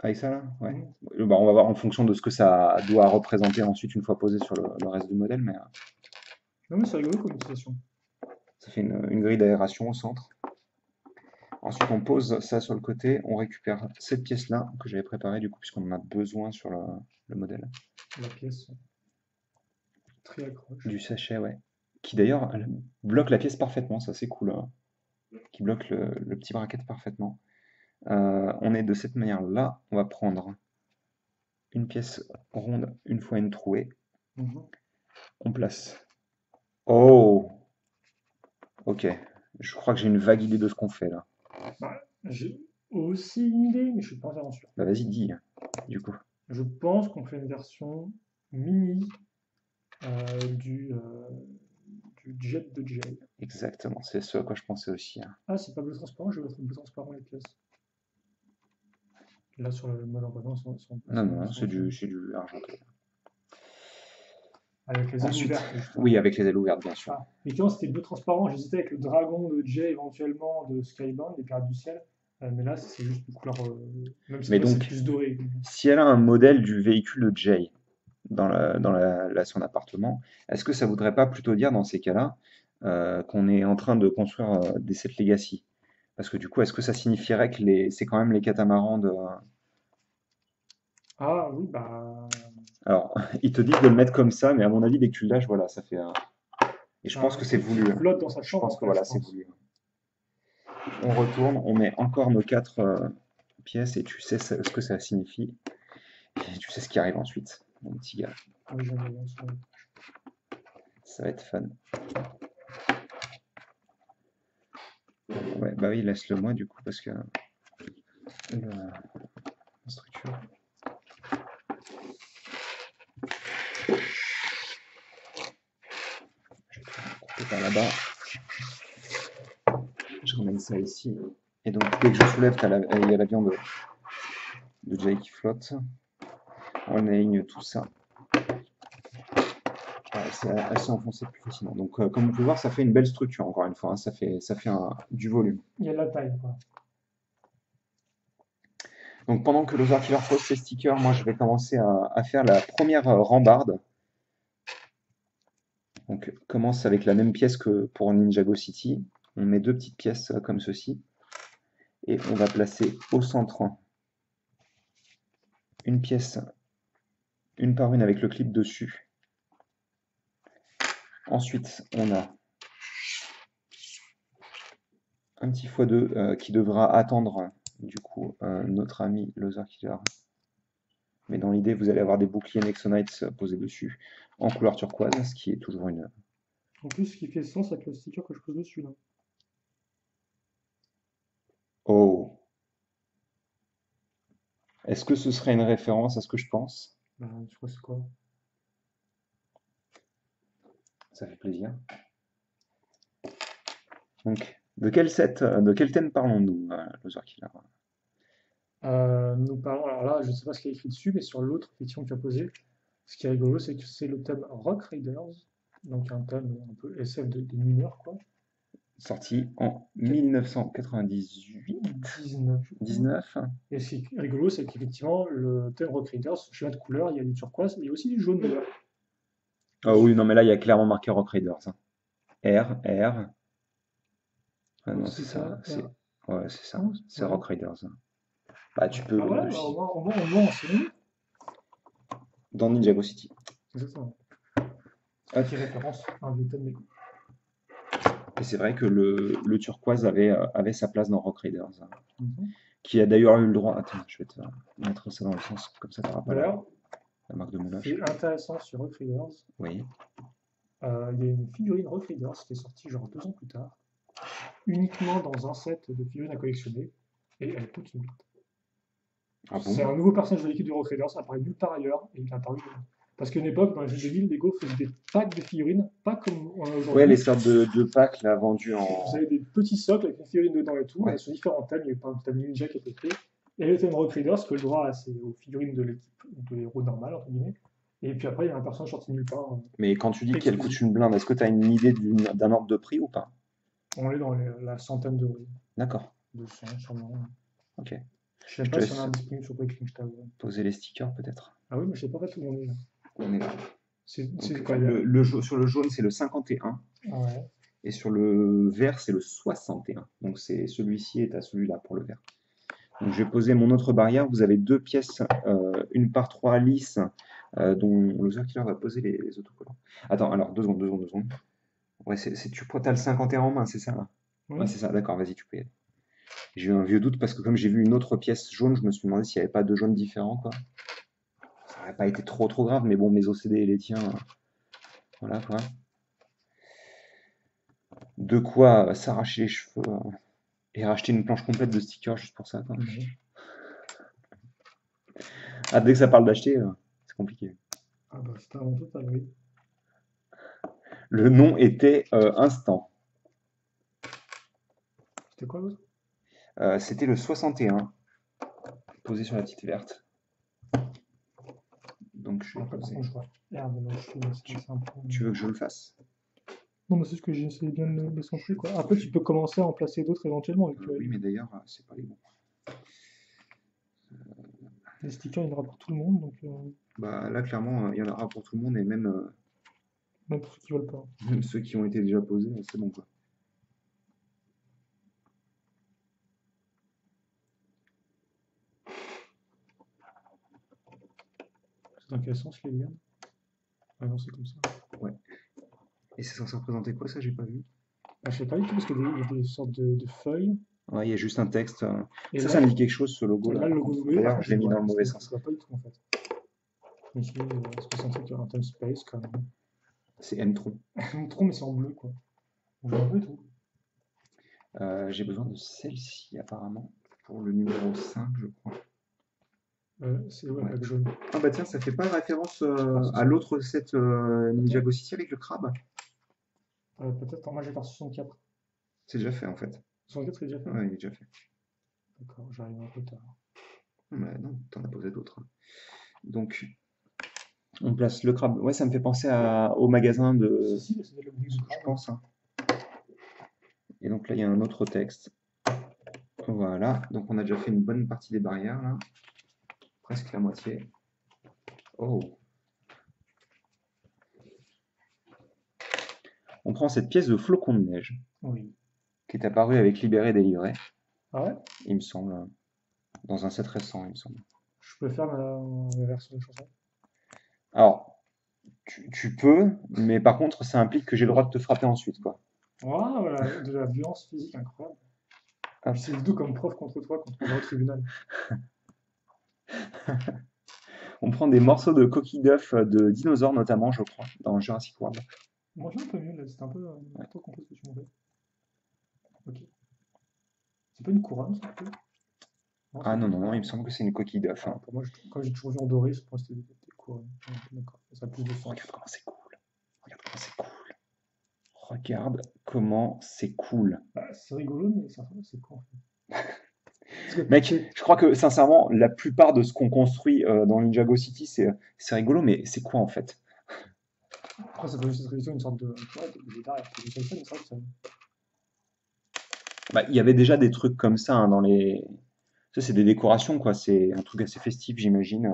[SPEAKER 2] Avec ça là? Ouais. Bah, on va voir en fonction de ce que ça doit représenter ensuite une fois posé sur le reste du modèle. Mais,
[SPEAKER 1] Non, mais c'est rigolo comme utilisation.
[SPEAKER 2] ça fait une grille d'aération au centre. Ensuite, on pose ça sur le côté. On récupère cette pièce-là que j'avais préparée du coup, puisqu'on en a besoin sur le modèle.
[SPEAKER 1] La pièce tri-accroche.
[SPEAKER 2] Du sachet, ouais. Qui d'ailleurs bloque la pièce parfaitement, ça c'est cool. Hein. Qui bloque le petit bracket parfaitement. On est de cette manière-là. On va prendre une pièce ronde une fois une trouée. On place. Oh! Ok. Je crois que j'ai une vague idée de ce qu'on fait là.
[SPEAKER 1] Bah, j'ai aussi une idée, mais je suis pas entièrement sûr.
[SPEAKER 2] Bah vas-y, dis, du coup.
[SPEAKER 1] Je pense qu'on fait une version mini du jet de gel.
[SPEAKER 2] Exactement, c'est ce à quoi je pensais aussi. Hein.
[SPEAKER 1] Ah, c'est pas bleu transparent, je vais mettre bleu transparent les pièces. Là, sur le mode emplacement,
[SPEAKER 2] Non, non, c'est du argenté.
[SPEAKER 1] avec les ailes
[SPEAKER 2] Ensuite,
[SPEAKER 1] ouvertes, justement.
[SPEAKER 2] oui, avec les ailes ouvertes, bien sûr.
[SPEAKER 1] Ah, effectivement, c'était bleu transparent. J'hésitais avec le dragon de Jay, éventuellement, de Skybound, les Pirates du Ciel. mais là, c'est juste une couleur. Même cette
[SPEAKER 2] Mais
[SPEAKER 1] fois, c'est
[SPEAKER 2] donc,
[SPEAKER 1] plus doré.
[SPEAKER 2] si elle a un modèle du véhicule de Jay dans son appartement, est-ce que ça voudrait pas plutôt dire dans ces cas-là qu'on est en train de construire des Set Legacy? Parce que du coup, est-ce que ça signifierait que c'est quand même les catamarans de...
[SPEAKER 1] Ah oui, bah.
[SPEAKER 2] Alors, ils te disent de le mettre comme ça, mais à mon avis, dès que tu le lâches, voilà, ça fait un... Et je
[SPEAKER 1] C'est
[SPEAKER 2] pense
[SPEAKER 1] un
[SPEAKER 2] que c'est
[SPEAKER 1] truc qui
[SPEAKER 2] voulu, hein.
[SPEAKER 1] flotte dans sa
[SPEAKER 2] Je
[SPEAKER 1] chambre,
[SPEAKER 2] pense
[SPEAKER 1] en
[SPEAKER 2] que
[SPEAKER 1] fait, je
[SPEAKER 2] voilà, c'est
[SPEAKER 1] pense.
[SPEAKER 2] voulu. On retourne, on met encore nos 4 pièces et tu sais ce que ça signifie. Et tu sais ce qui arrive ensuite, mon petit gars.
[SPEAKER 1] Ah oui, j'aime bien ça.
[SPEAKER 2] Ça va être fun. Ouais, bah oui, laisse-le moi du coup, parce que la structure. Je vais couper par là-bas. Je ramène ça ici. Et donc, dès que je soulève, il y a l'avion de Jay qui flotte. On aligne tout ça. Elle s'est enfoncée plus facilement. Donc, comme vous pouvez voir, ça fait une belle structure, encore une fois, hein. Ça fait du volume.
[SPEAKER 1] Il y a de la taille, quoi.
[SPEAKER 2] Donc, pendant que Lothar Killer pose ses stickers, moi, je vais commencer à faire la première rambarde. Donc, commence avec la même pièce que pour Ninjago City. On met 2 petites pièces comme ceci. Et on va placer au centre une pièce, une par une avec le clip dessus. Ensuite, on a un petit x2 qui devra attendre du coup notre ami Lothar Killer. Mais dans l'idée, vous allez avoir des boucliers Nexonites posés dessus en couleur turquoise, ce qui est toujours une...
[SPEAKER 1] En plus, ce qui fait sens avec le sticker que je pose dessus, là.
[SPEAKER 2] Oh! Est-ce que ce serait une référence à ce que je pense?
[SPEAKER 1] Bah, je crois que c'est quoi?
[SPEAKER 2] Ça fait plaisir. Donc, de quel thème parlons-nous, Lothar Killer?
[SPEAKER 1] Nous parlons, alors là, je ne sais pas ce qu'il y a écrit dessus, mais sur l'autre question que tu as posée, ce qui est rigolo, c'est que c'est le thème Rock Raiders, donc un thème un peu SF de mineurs, quoi.
[SPEAKER 2] Sorti en 1998,
[SPEAKER 1] 19, je crois.
[SPEAKER 2] 19.
[SPEAKER 1] Et ce qui est rigolo, c'est qu'effectivement, le thème Rock Raiders, schéma de couleur, il y a du turquoise, il y a aussi du jaune d'ailleurs.
[SPEAKER 2] Ah oui, non, mais là, il y a clairement marqué Rock Raiders, hein. R. Ah non, c'est
[SPEAKER 1] C'est
[SPEAKER 2] ça.
[SPEAKER 1] ça,
[SPEAKER 2] C'est ouais, c'est ça.
[SPEAKER 1] non,
[SPEAKER 2] C'est
[SPEAKER 1] ouais.
[SPEAKER 2] Rock Raiders, hein. Bah, tu peux
[SPEAKER 1] Ah voilà, bah, au moins, on sait nous.
[SPEAKER 2] dans Ninjago City.
[SPEAKER 1] Exactement.
[SPEAKER 2] Hop.
[SPEAKER 1] Qui référence à un vieux thème Lego.
[SPEAKER 2] Et c'est vrai que le turquoise avait sa place dans Rock Raiders, hein.
[SPEAKER 1] Mhm.
[SPEAKER 2] Qui a d'ailleurs eu le droit. Attends, je vais te mettre ça dans le sens, comme ça, tu n'auras pas
[SPEAKER 1] D'ailleurs,
[SPEAKER 2] la marque de moulage.
[SPEAKER 1] c'est intéressant sur Rock Raiders.
[SPEAKER 2] Oui.
[SPEAKER 1] Il y a une figurine Rock Raiders qui est sortie genre 2 ans plus tard, uniquement dans un set de figurines à collectionner, et elle coûte une blinde.
[SPEAKER 2] Ah
[SPEAKER 1] C'est un
[SPEAKER 2] bon?
[SPEAKER 1] nouveau personnage de l'équipe de Rock Raiders, ça apparaît nulle part ailleurs, et il est apparu. Parce qu'à une époque, dans les jeux de ville, Lego faisait des packs de figurines, pas comme on a
[SPEAKER 2] Ouais, les
[SPEAKER 1] aujourd'hui.
[SPEAKER 2] sortes de packs là vendus
[SPEAKER 1] Vous
[SPEAKER 2] en.
[SPEAKER 1] avez des petits socles avec une figurine dedans et tout,
[SPEAKER 2] Ouais.
[SPEAKER 1] sur différents thèmes. Il y a eu par exemple le thème Ninja qui a été fait. Et le thème Rock Raiders, que le droit aux figurines de l'équipe, de héros normal, entre guillemets. Et puis après, il y a un personnage sorti nulle part,
[SPEAKER 2] Mais quand tu dis qu'elle coûte
[SPEAKER 1] exclusif.
[SPEAKER 2] une blinde, est-ce que tu as une idée d'un ordre de prix ou pas?
[SPEAKER 1] On est dans la centaine d'euros.
[SPEAKER 2] D'accord.
[SPEAKER 1] 200, sûrement.
[SPEAKER 2] Ok.
[SPEAKER 1] Je sais
[SPEAKER 2] Je
[SPEAKER 1] même
[SPEAKER 2] te
[SPEAKER 1] pas si on a
[SPEAKER 2] laisse
[SPEAKER 1] un disponible sur Breaking, je t'avoue.
[SPEAKER 2] poser les stickers peut-être.
[SPEAKER 1] Ah oui, mais je sais pas fait où on est là.
[SPEAKER 2] On est là.
[SPEAKER 1] C'est
[SPEAKER 2] Donc,
[SPEAKER 1] quoi
[SPEAKER 2] sur le jaune, c'est le 51.
[SPEAKER 1] Ouais.
[SPEAKER 2] Et sur le vert, c'est le 61. Donc c'est celui-ci est à celui-là pour le vert. Donc je vais poser mon autre barrière. Vous avez 2 pièces, une par 3 lisses, dont le circulaire va poser les autocollants. Attends, alors 2 secondes. Ouais, tu as le 51 en main, c'est ça là?
[SPEAKER 1] Oui.
[SPEAKER 2] Ouais, c'est ça, d'accord, vas-y, tu peux y aller. J'ai eu un vieux doute parce que comme j'ai vu une autre pièce jaune, je me suis demandé s'il n'y avait pas 2 jaunes différents, quoi. Ça n'aurait pas été trop grave, mais bon, mes OCD et les tiens, voilà quoi. De quoi s'arracher les cheveux et racheter une planche complète de stickers juste pour ça, quoi. Ah, dès que ça parle d'acheter, c'est compliqué.
[SPEAKER 1] Ah bah c'était un total, oui.
[SPEAKER 2] Le nom était Instant.
[SPEAKER 1] C'était quoi l'autre?
[SPEAKER 2] C'était le 61. poser sur la petite verte. Donc je vais
[SPEAKER 1] Après, par
[SPEAKER 2] poser.
[SPEAKER 1] contre, je vois. Merde, là, c'est un peu.
[SPEAKER 2] Tu veux que je le fasse?
[SPEAKER 1] Non, mais c'est ce que j'ai essayé bien de le centrer, quoi. Après, tu peux commencer à en placer d'autres éventuellement.
[SPEAKER 2] Oui, mais d'ailleurs, c'est pas les bons.
[SPEAKER 1] Les stickers, il y en aura pour tout le monde, donc
[SPEAKER 2] Bah, là, clairement, il y en aura pour tout le monde et même,
[SPEAKER 1] même pour ceux qui veulent pas.
[SPEAKER 2] même ceux qui ont été déjà posés, c'est bon quoi.
[SPEAKER 1] C'est dans quel sens, les liens? Ah non, c'est comme ça.
[SPEAKER 2] Ouais. Et c'est censé représenter quoi ça? J'ai pas vu.
[SPEAKER 1] Bah, je sais pas du tout, parce qu'il y a des sortes de feuilles.
[SPEAKER 2] Ouais, il y a juste un texte.
[SPEAKER 1] Et
[SPEAKER 2] Ça
[SPEAKER 1] là,
[SPEAKER 2] me dit quelque chose ce logo
[SPEAKER 1] et
[SPEAKER 2] là.
[SPEAKER 1] là, le
[SPEAKER 2] Par
[SPEAKER 1] logo
[SPEAKER 2] contre.
[SPEAKER 1] W, par
[SPEAKER 2] D'ailleurs,
[SPEAKER 1] contre,
[SPEAKER 2] je l'ai mis dans le mauvais
[SPEAKER 1] je
[SPEAKER 2] sens.
[SPEAKER 1] vois pas du tout, en fait. Je me suis dit, est-ce que c'est un truc, un thème space, quand même?
[SPEAKER 2] C'est Mtron.
[SPEAKER 1] Trop, mais c'est en bleu, quoi. On voit pas du tout.
[SPEAKER 2] J'ai besoin de celle-ci apparemment pour le numéro 5, je crois.
[SPEAKER 1] C'est ouais,
[SPEAKER 2] Ouais.
[SPEAKER 1] avec jaune.
[SPEAKER 2] Ah bah tiens, ça fait pas référence à l'autre set Ninjago City avec le crabe?
[SPEAKER 1] Peut-être, moi j'ai par 64.
[SPEAKER 2] C'est déjà fait en fait.
[SPEAKER 1] 64, c'est déjà fait?
[SPEAKER 2] Ouais, il est déjà fait.
[SPEAKER 1] D'accord, j'arrive un peu tard.
[SPEAKER 2] Ouais, non, t'en as posé d'autres. Donc, on place le crabe. Ouais, ça me fait penser au magasin de.
[SPEAKER 1] Si, c'est le logo du
[SPEAKER 2] Je
[SPEAKER 1] crabe.
[SPEAKER 2] pense. Hein. Et donc là, il y a un autre texte. Voilà. Donc on a déjà fait une bonne partie des barrières là. Presque la moitié. Oh. On prend cette pièce de flocon de neige
[SPEAKER 1] Oui.
[SPEAKER 2] qui est apparue avec Libéré Délivré,
[SPEAKER 1] Ah ouais?
[SPEAKER 2] il me semble. Dans un set récent, il me semble.
[SPEAKER 1] Je peux faire ma version de chanson.
[SPEAKER 2] Alors, tu peux, mais par contre, ça implique que j'ai le droit de te frapper ensuite, quoi.
[SPEAKER 1] Ah, voilà, de la violence physique incroyable.
[SPEAKER 2] Hop.
[SPEAKER 1] Puis c'est le dos comme preuve contre toi, contre le tribunal.
[SPEAKER 2] On prend des morceaux de coquilles d'œufs de dinosaures, notamment, je crois, dans Jurassic World.
[SPEAKER 1] Moi j'ai un peu mieux, là, c'était un peu trop complexe ce que tu m'as fait. Ok. C'est pas une couronne, ça peut?
[SPEAKER 2] Ah non,
[SPEAKER 1] c'est
[SPEAKER 2] non, non, il me semble que c'est une coquille d'œuf.
[SPEAKER 1] Ah,
[SPEAKER 2] Hein.
[SPEAKER 1] pour moi, quand j'ai toujours vu en doré, c'est pour c'était des couronnes. Ah, d'accord, ça a plus de sens.
[SPEAKER 2] Regarde comment c'est cool. Regarde comment c'est cool. Regarde comment c'est cool.
[SPEAKER 1] Bah, c'est rigolo, mais c'est quoi en fait? Parce que
[SPEAKER 2] Mec, je crois que sincèrement, la plupart de ce qu'on construit dans Ninjago City, c'est rigolo, mais c'est quoi en fait?
[SPEAKER 1] après, ça peut juste être une sorte de. Ouais, de derrière, c'est juste ça, mais c'est vrai que ça.
[SPEAKER 2] Bah, il y avait déjà des trucs comme ça hein, dans les. Ça, c'est des décorations, quoi. C'est un truc assez festif, j'imagine.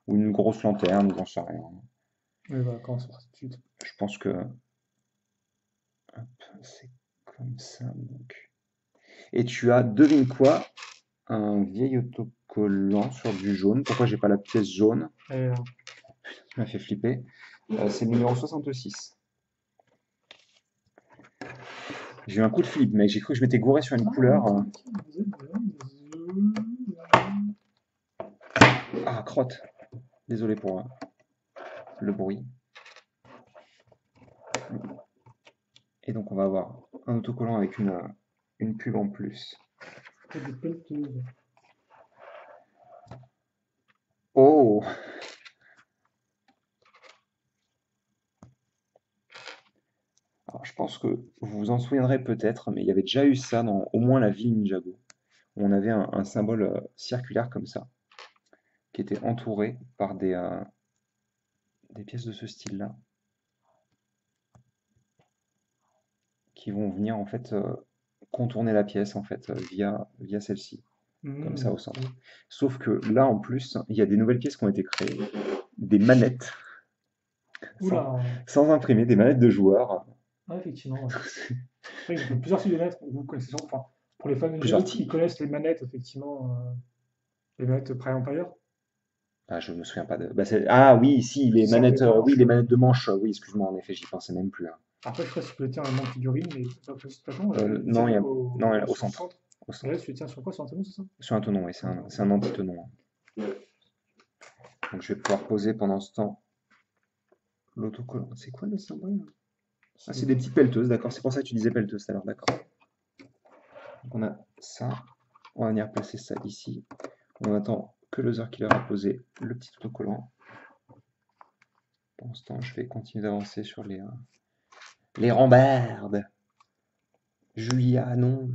[SPEAKER 2] Ou une grosse lanterne, j'en sais rien.
[SPEAKER 1] Mais voilà, quand on sort tout de suite.
[SPEAKER 2] Je pense que. Hop, c'est comme ça, donc. Et tu as, devine quoi? Un vieil autocollant sur du jaune. Pourquoi j'ai pas la pièce jaune?
[SPEAKER 1] Et,
[SPEAKER 2] Ça m'a fait flipper. C'est le numéro 66. J'ai eu un coup de flip, mec. J'ai cru que je m'étais gouré sur une couleur. Ah, crotte. Désolé pour le bruit. Et donc, on va avoir un autocollant avec une pub en plus.
[SPEAKER 1] des pelleteuses.
[SPEAKER 2] Oh! Alors, je pense que vous vous en souviendrez peut-être, mais il y avait déjà eu ça dans au moins la ville Ninjago. Où on avait un symbole circulaire comme ça, qui était entouré par des pièces de ce style-là, qui vont venir en fait contourner la pièce en fait via celle-ci, comme ça au centre. Sauf que là en plus, il y a des nouvelles pièces qui ont été créées, des manettes, sans imprimer, des manettes de joueurs.
[SPEAKER 1] Ah, effectivement. Ouais. C'est vrai qu'il y a plusieurs types de manettes. Vous connaissez sûrement, enfin, pour les fans de
[SPEAKER 2] Plusieurs
[SPEAKER 1] Ninjago qui
[SPEAKER 2] types.
[SPEAKER 1] connaissent les manettes, effectivement, les manettes Prime Empire.
[SPEAKER 2] Ah, je me souviens pas de. Bah, ah oui, si, les
[SPEAKER 1] Sur les
[SPEAKER 2] manettes,
[SPEAKER 1] manches.
[SPEAKER 2] oui, les manettes de manche, oui, excuse-moi, en effet, j'y pensais même plus. Hein.
[SPEAKER 1] Après, je sais pas si tu le tiens à un manque figurine, mais de toute façon,
[SPEAKER 2] Non, il y a, non, au
[SPEAKER 1] sur le
[SPEAKER 2] centre. Au
[SPEAKER 1] Et
[SPEAKER 2] centre.
[SPEAKER 1] là, tu le tiens sur quoi? Sur un tenon, c'est ça?
[SPEAKER 2] Sur un tenon, oui, c'est un anti-tenon. Hein. Donc je vais pouvoir poser pendant ce temps l'autocollant. C'est quoi le symbole? Ah, c'est des petites pelleteuses, d'accord. C'est pour ça que tu disais pelleteuse tout à l'heure, d'accord. Donc on a ça. On va venir placer ça ici. On attend que le Killer a posé le petit autocollant. Pendant ce temps, je vais continuer d'avancer sur les rambardes. Julia, non.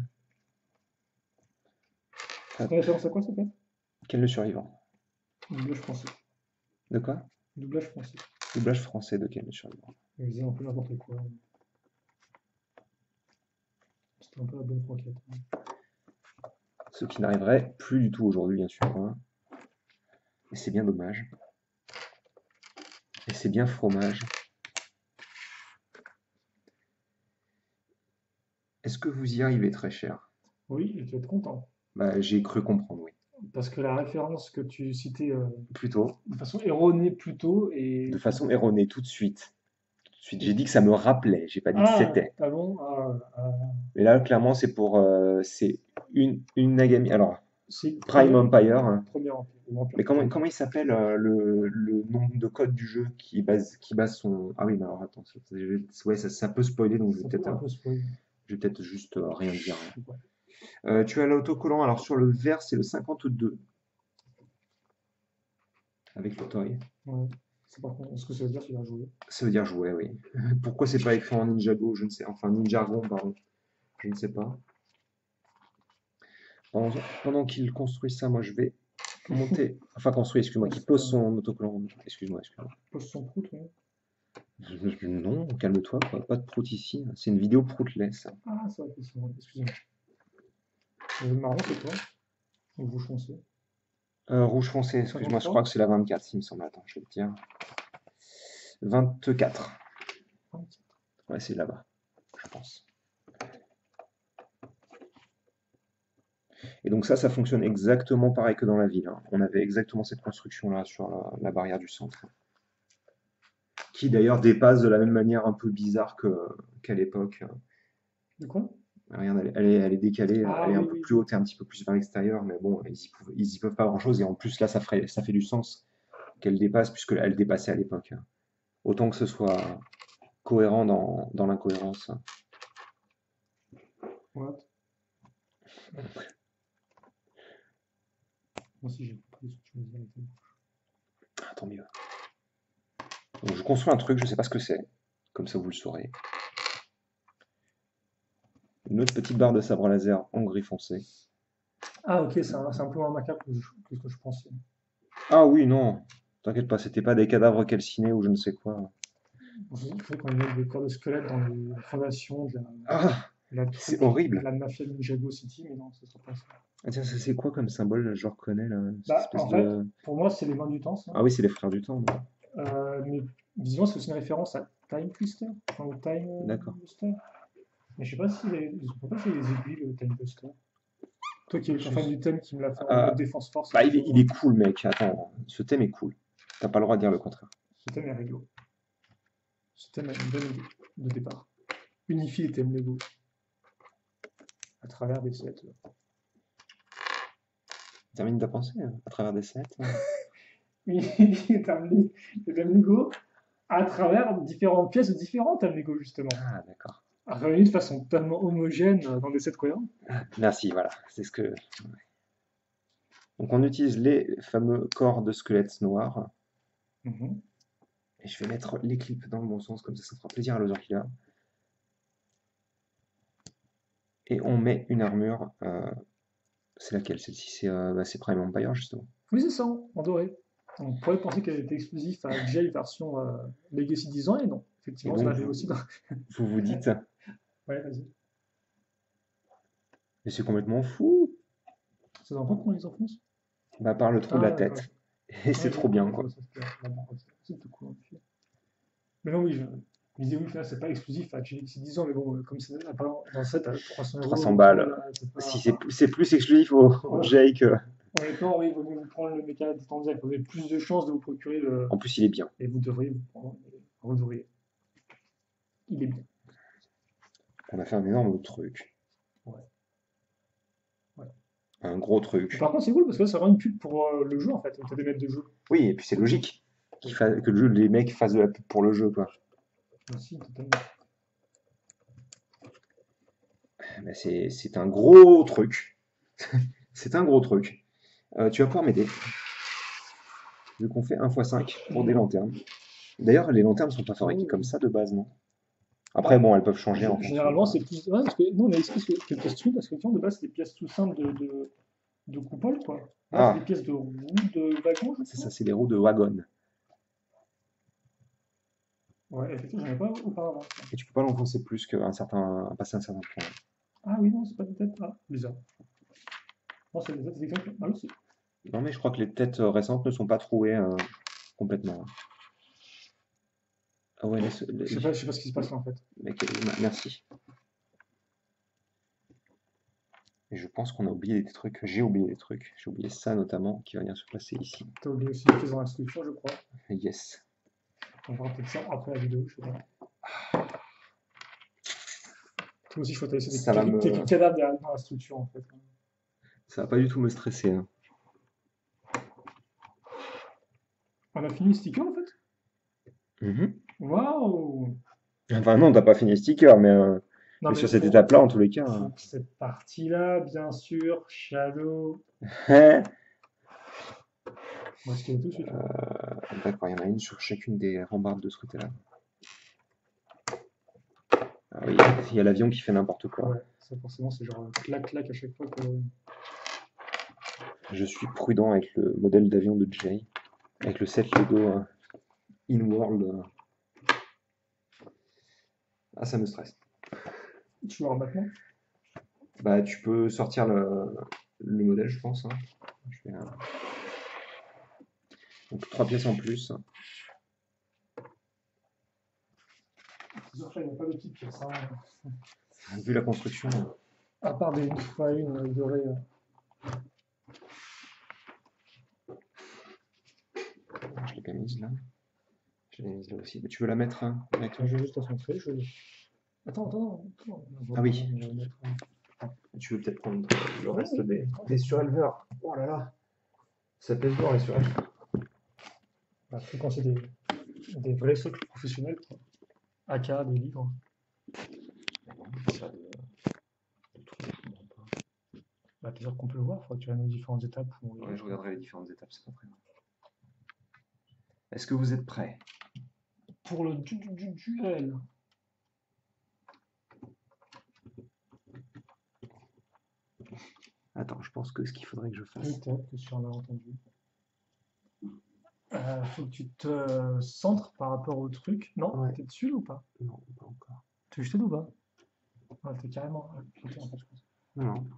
[SPEAKER 1] C'est référence à quoi, ça peut être?
[SPEAKER 2] Quel est le survivant?
[SPEAKER 1] Doublage français.
[SPEAKER 2] De quoi?
[SPEAKER 1] Doublage français.
[SPEAKER 2] Doublage français de quel est le survivant?
[SPEAKER 1] Ils faisaient un peu n'importe quoi. C'était un peu la bonne franquette.
[SPEAKER 2] Ce qui n'arriverait plus du tout aujourd'hui, bien sûr, hein. Et c'est bien dommage. Et c'est bien fromage. Est-ce que vous y arrivez très cher?
[SPEAKER 1] Oui, et tu vas être content.
[SPEAKER 2] Bah, j'ai cru comprendre, oui.
[SPEAKER 1] Parce que la référence que tu citais
[SPEAKER 2] Plutôt,
[SPEAKER 1] de façon erronée plus tôt
[SPEAKER 2] de
[SPEAKER 1] et...
[SPEAKER 2] façon erronée, tout de suite. Tout de suite. J'ai
[SPEAKER 1] et-
[SPEAKER 2] dit que ça me rappelait, j'ai pas dit que
[SPEAKER 1] Ah,
[SPEAKER 2] c'était.
[SPEAKER 1] ah bon?
[SPEAKER 2] Mais là, clairement, c'est pour c'est une Nagami. Alors,
[SPEAKER 1] C'est
[SPEAKER 2] Prime
[SPEAKER 1] premier,
[SPEAKER 2] Empire, hein.
[SPEAKER 1] premier empire. Ou empire
[SPEAKER 2] Mais
[SPEAKER 1] premier.
[SPEAKER 2] comment il s'appelle le nom de code du jeu qui base son. Ah oui, mais alors attends, ouais, ça peut spoiler, donc
[SPEAKER 1] Ça peut un peu spoil.
[SPEAKER 2] je vais peut-être juste rien dire.
[SPEAKER 1] Ouais.
[SPEAKER 2] Tu as l'autocollant, alors sur le vert, c'est le 52 avec le toy.
[SPEAKER 1] Ouais. C'est par contre, ce que ça veut dire qu'il a joué.
[SPEAKER 2] Ça veut dire jouer, oui. Pourquoi c'est pas écrit en Ninjago, je ne sais. Enfin, Ninjagon, pardon. Je ne sais pas. Pendant qu'il construit ça, moi je vais monter. Enfin, construit, excuse-moi, qui pose son autocollant. Excuse-moi, excuse-moi.
[SPEAKER 1] Pose son prout, ouais.
[SPEAKER 2] Non, calme-toi, quoi. Pas de prout ici. C'est une vidéo proutless.
[SPEAKER 1] Ah, c'est vrai que c'est vrai. Excusez-moi. Le marron, c'est quoi? Ou rouge foncé?
[SPEAKER 2] Rouge foncé, excuse-moi, je
[SPEAKER 1] 53?
[SPEAKER 2] crois que c'est la 24, il me semble. Attends, je vais te dire. 24. Ouais, c'est là-bas, je pense. Et donc ça fonctionne exactement pareil que dans la ville, hein. On avait exactement cette construction-là sur la barrière du centre. Qui d'ailleurs dépasse de la même manière un peu bizarre qu'à l'époque.
[SPEAKER 1] De quoi?
[SPEAKER 2] Regarde, elle est décalée,
[SPEAKER 1] Ah
[SPEAKER 2] elle est un
[SPEAKER 1] oui,
[SPEAKER 2] peu
[SPEAKER 1] oui.
[SPEAKER 2] plus haute et un petit peu plus vers l'extérieur, mais bon, ils y peuvent pas grand-chose. Et en plus, là, ça fait du sens qu'elle dépasse, puisqu'elle dépassait à l'époque, hein. Autant que ce soit cohérent dans l'incohérence.
[SPEAKER 1] What? Moi aussi, j'ai compris ce que tu me disais.
[SPEAKER 2] Ah, tant mieux. Donc, je construis un truc, je sais pas ce que c'est. Comme ça, vous le saurez. Une autre petite barre de sabre laser en gris foncé.
[SPEAKER 1] Ah, ok, c'est un peu moins macabre que ce que je pensais.
[SPEAKER 2] Ah oui, non. T'inquiète pas, c'était pas des cadavres calcinés ou je ne sais quoi.
[SPEAKER 1] Je croyais qu'on met des corps de squelettes dans les fondations de
[SPEAKER 2] Ah,
[SPEAKER 1] la
[SPEAKER 2] c'est
[SPEAKER 1] troupe de
[SPEAKER 2] horrible.
[SPEAKER 1] la mafia Ninjago City, mais non, ce sera pas ça.
[SPEAKER 2] Ah tiens, ça, c'est quoi comme symbole? Je le reconnais là, cette
[SPEAKER 1] Bah,
[SPEAKER 2] espèce
[SPEAKER 1] en fait,
[SPEAKER 2] de.
[SPEAKER 1] pour moi, c'est les mains du temps, ça.
[SPEAKER 2] Ah oui, c'est les frères du temps, non?
[SPEAKER 1] Mais visiblement, c'est aussi une référence à Time Twister, enfin, au Time
[SPEAKER 2] D'accord.
[SPEAKER 1] Buster. Mais je sais pas si ils ont pas fait les aiguilles, le Time Buster. Toi qui es un fan
[SPEAKER 2] Je-
[SPEAKER 1] du thème qui me l'a fait en
[SPEAKER 2] Ah,
[SPEAKER 1] mode défense force,
[SPEAKER 2] bah, il est cool, mec. Attends, ce thème est cool. T'as pas le droit de dire le contraire.
[SPEAKER 1] ce thème est rigolo. Ce thème a une bonne idée de départ. Unifier les thèmes Lego à travers des sets.
[SPEAKER 2] Termine ta pensée à travers des sets.
[SPEAKER 1] Unifier les thèmes Lego à travers différentes pièces de différents thèmes Lego, justement.
[SPEAKER 2] Ah, d'accord.
[SPEAKER 1] Réunis de façon tellement homogène dans des sets cohérents.
[SPEAKER 2] Merci, voilà. C'est ce que. Donc, on utilise les fameux corps de squelettes noirs.
[SPEAKER 1] Mhm.
[SPEAKER 2] Et je vais mettre les clips dans le bon sens, comme ça fera plaisir à l'autre killer. Et on met une armure. C'est laquelle? Celle-ci, c'est Prime Empire, justement.
[SPEAKER 1] Oui, c'est ça, en doré. On pourrait penser qu'elle était exclusive à J version Legacy 10 ans, et non.
[SPEAKER 2] Et
[SPEAKER 1] Effectivement, on
[SPEAKER 2] donc,
[SPEAKER 1] l'avait aussi dans.
[SPEAKER 2] vous vous dites,
[SPEAKER 1] Ouais, vas-y.
[SPEAKER 2] mais c'est complètement fou.
[SPEAKER 1] Ça dans comment ils enfoncent?
[SPEAKER 2] Bah, par le trou de
[SPEAKER 1] Ah,
[SPEAKER 2] la
[SPEAKER 1] d'accord.
[SPEAKER 2] tête. Et
[SPEAKER 1] Ouais,
[SPEAKER 2] c'est
[SPEAKER 1] j'ai
[SPEAKER 2] trop
[SPEAKER 1] compris
[SPEAKER 2] bien, quoi.
[SPEAKER 1] pourquoi ça c'était là-bas. C'est tout cool, en effet. Mais non, oui, je me disais, oui, là, c'est pas exclusif à Legacy 10 ans, mais bon, comme c'est dans un set à 300 euros,
[SPEAKER 2] 300 balles.
[SPEAKER 1] là, c'est pas.
[SPEAKER 2] Si
[SPEAKER 1] Enfin,
[SPEAKER 2] c'est plus exclusif au
[SPEAKER 1] voilà.
[SPEAKER 2] Jake.
[SPEAKER 1] Honnêtement, oui, il vaut mieux vous prendre le méca à distance direct. Vous avez plus de chances de vous procurer le.
[SPEAKER 2] En plus, il est bien.
[SPEAKER 1] Et vous devriez vous prendre. Vous devriez. Il est bien.
[SPEAKER 2] On a fait un énorme truc.
[SPEAKER 1] Ouais. Ouais.
[SPEAKER 2] Un gros
[SPEAKER 1] Mais
[SPEAKER 2] truc.
[SPEAKER 1] par contre, c'est cool parce que là, ça rend une pub pour le jeu en fait. Tu as des maîtres de jeu.
[SPEAKER 2] Oui, et puis c'est logique que les mecs fassent de la pub pour le jeu, quoi.
[SPEAKER 1] Aussi, totalement.
[SPEAKER 2] Mais c'est un gros truc. C'est un gros truc. Tu vas pouvoir m'aider. Vu qu'on fait 1x5 pour des lanternes. D'ailleurs, les lanternes sont pas fabriquées comme ça de base, non? Après, bon, elles peuvent changer en fonction.
[SPEAKER 1] Généralement, c'est plus. Ouais, parce que nous, on a ici quelques questions parce que de base, c'est des pièces tout simples de coupole, quoi. Là, c'est des
[SPEAKER 2] Ah,
[SPEAKER 1] pièces de roues de wagon, je
[SPEAKER 2] c'est ça,
[SPEAKER 1] crois.
[SPEAKER 2] c'est les roues de wagon.
[SPEAKER 1] Ouais, effectivement, j'en ai pas auparavant.
[SPEAKER 2] Et tu peux pas l'enfoncer plus passer un certain point.
[SPEAKER 1] Ah oui, non, c'est pas des têtes. Ah, bizarre. Non, c'est des têtes, c'est exactement. Ah oui,
[SPEAKER 2] Non, mais je crois que les têtes récentes ne sont pas trouées complètement. Ah ouais,
[SPEAKER 1] je sais pas ce qui se passe là, en fait.
[SPEAKER 2] mec, merci. Et je pense qu'on a oublié des trucs. J'ai oublié des trucs. J'ai oublié ça notamment qui va venir se placer ici.
[SPEAKER 1] T'as oublié aussi les pièces dans la structure, je crois.
[SPEAKER 2] Yes.
[SPEAKER 1] On verra peut-être ça après la vidéo, je sais pas. Toi aussi, je crois que t'as laissé
[SPEAKER 2] Ça va
[SPEAKER 1] quelques cadavres derrière dans la structure, en fait.
[SPEAKER 2] ça va pas du tout me stresser, hein.
[SPEAKER 1] On a fini le sticker, en fait?
[SPEAKER 2] Mhm.
[SPEAKER 1] Waouh!
[SPEAKER 2] Enfin non, t'as pas fini les stickers,
[SPEAKER 1] Non,
[SPEAKER 2] mais
[SPEAKER 1] mais
[SPEAKER 2] sur cette étape-là, en tous les cas.
[SPEAKER 1] pour cette partie-là, bien sûr, Shadow. On va scanner tout de suite, là.
[SPEAKER 2] D'accord, il y en a une sur chacune des rambardes de ce côté-là. Ah oui, il y a l'avion qui fait n'importe quoi.
[SPEAKER 1] Ouais, ça forcément, c'est genre clac-clac à chaque fois que.
[SPEAKER 2] Je suis prudent avec le modèle d'avion de Jay, avec le set Lego In-World. Ah, ça me stresse.
[SPEAKER 1] Tu vois maintenant?
[SPEAKER 2] Bah, tu peux sortir le modèle, je pense, hein. Je vais, donc 3 pièces en plus.
[SPEAKER 1] C'est sûr que là, il n'y a pas de petites pièces, hein.
[SPEAKER 2] Vu la construction,
[SPEAKER 1] À part des une fois une dorée.
[SPEAKER 2] je l'ai pas mise là. Je l'ai mise là aussi. Mais tu veux la mettre avec toi?
[SPEAKER 1] Je vais juste la centrer. Attends. On va
[SPEAKER 2] Ah
[SPEAKER 1] pas
[SPEAKER 2] oui.
[SPEAKER 1] on va mettre
[SPEAKER 2] Tu veux peut-être prendre le
[SPEAKER 1] Ouais,
[SPEAKER 2] reste
[SPEAKER 1] ouais.
[SPEAKER 2] des suréleveurs. Oh là là, ça pèse lourd les suréleveurs.
[SPEAKER 1] Après, quand c'est des vrais socles professionnels, quoi. AK, des livres.
[SPEAKER 2] Ça,
[SPEAKER 1] Bah, c'est-à-dire qu'on peut le voir, il faudra que tu aies nos différentes étapes. Où
[SPEAKER 2] ouais, je regarderai les différentes étapes, c'est pas très grave. Est-ce que vous êtes prêts?
[SPEAKER 1] Pour le duel.
[SPEAKER 2] Attends, je pense que ce qu'il faudrait que je fasse.
[SPEAKER 1] Peut-être que tu en as entendu. Faut que tu te centres par rapport au truc. Non,
[SPEAKER 2] Ouais.
[SPEAKER 1] t'es dessus là ou pas?
[SPEAKER 2] Non, pas encore.
[SPEAKER 1] T'es juste ou pas? Ouais, t'es carrément piqué en fait, je pense.
[SPEAKER 2] Non, non.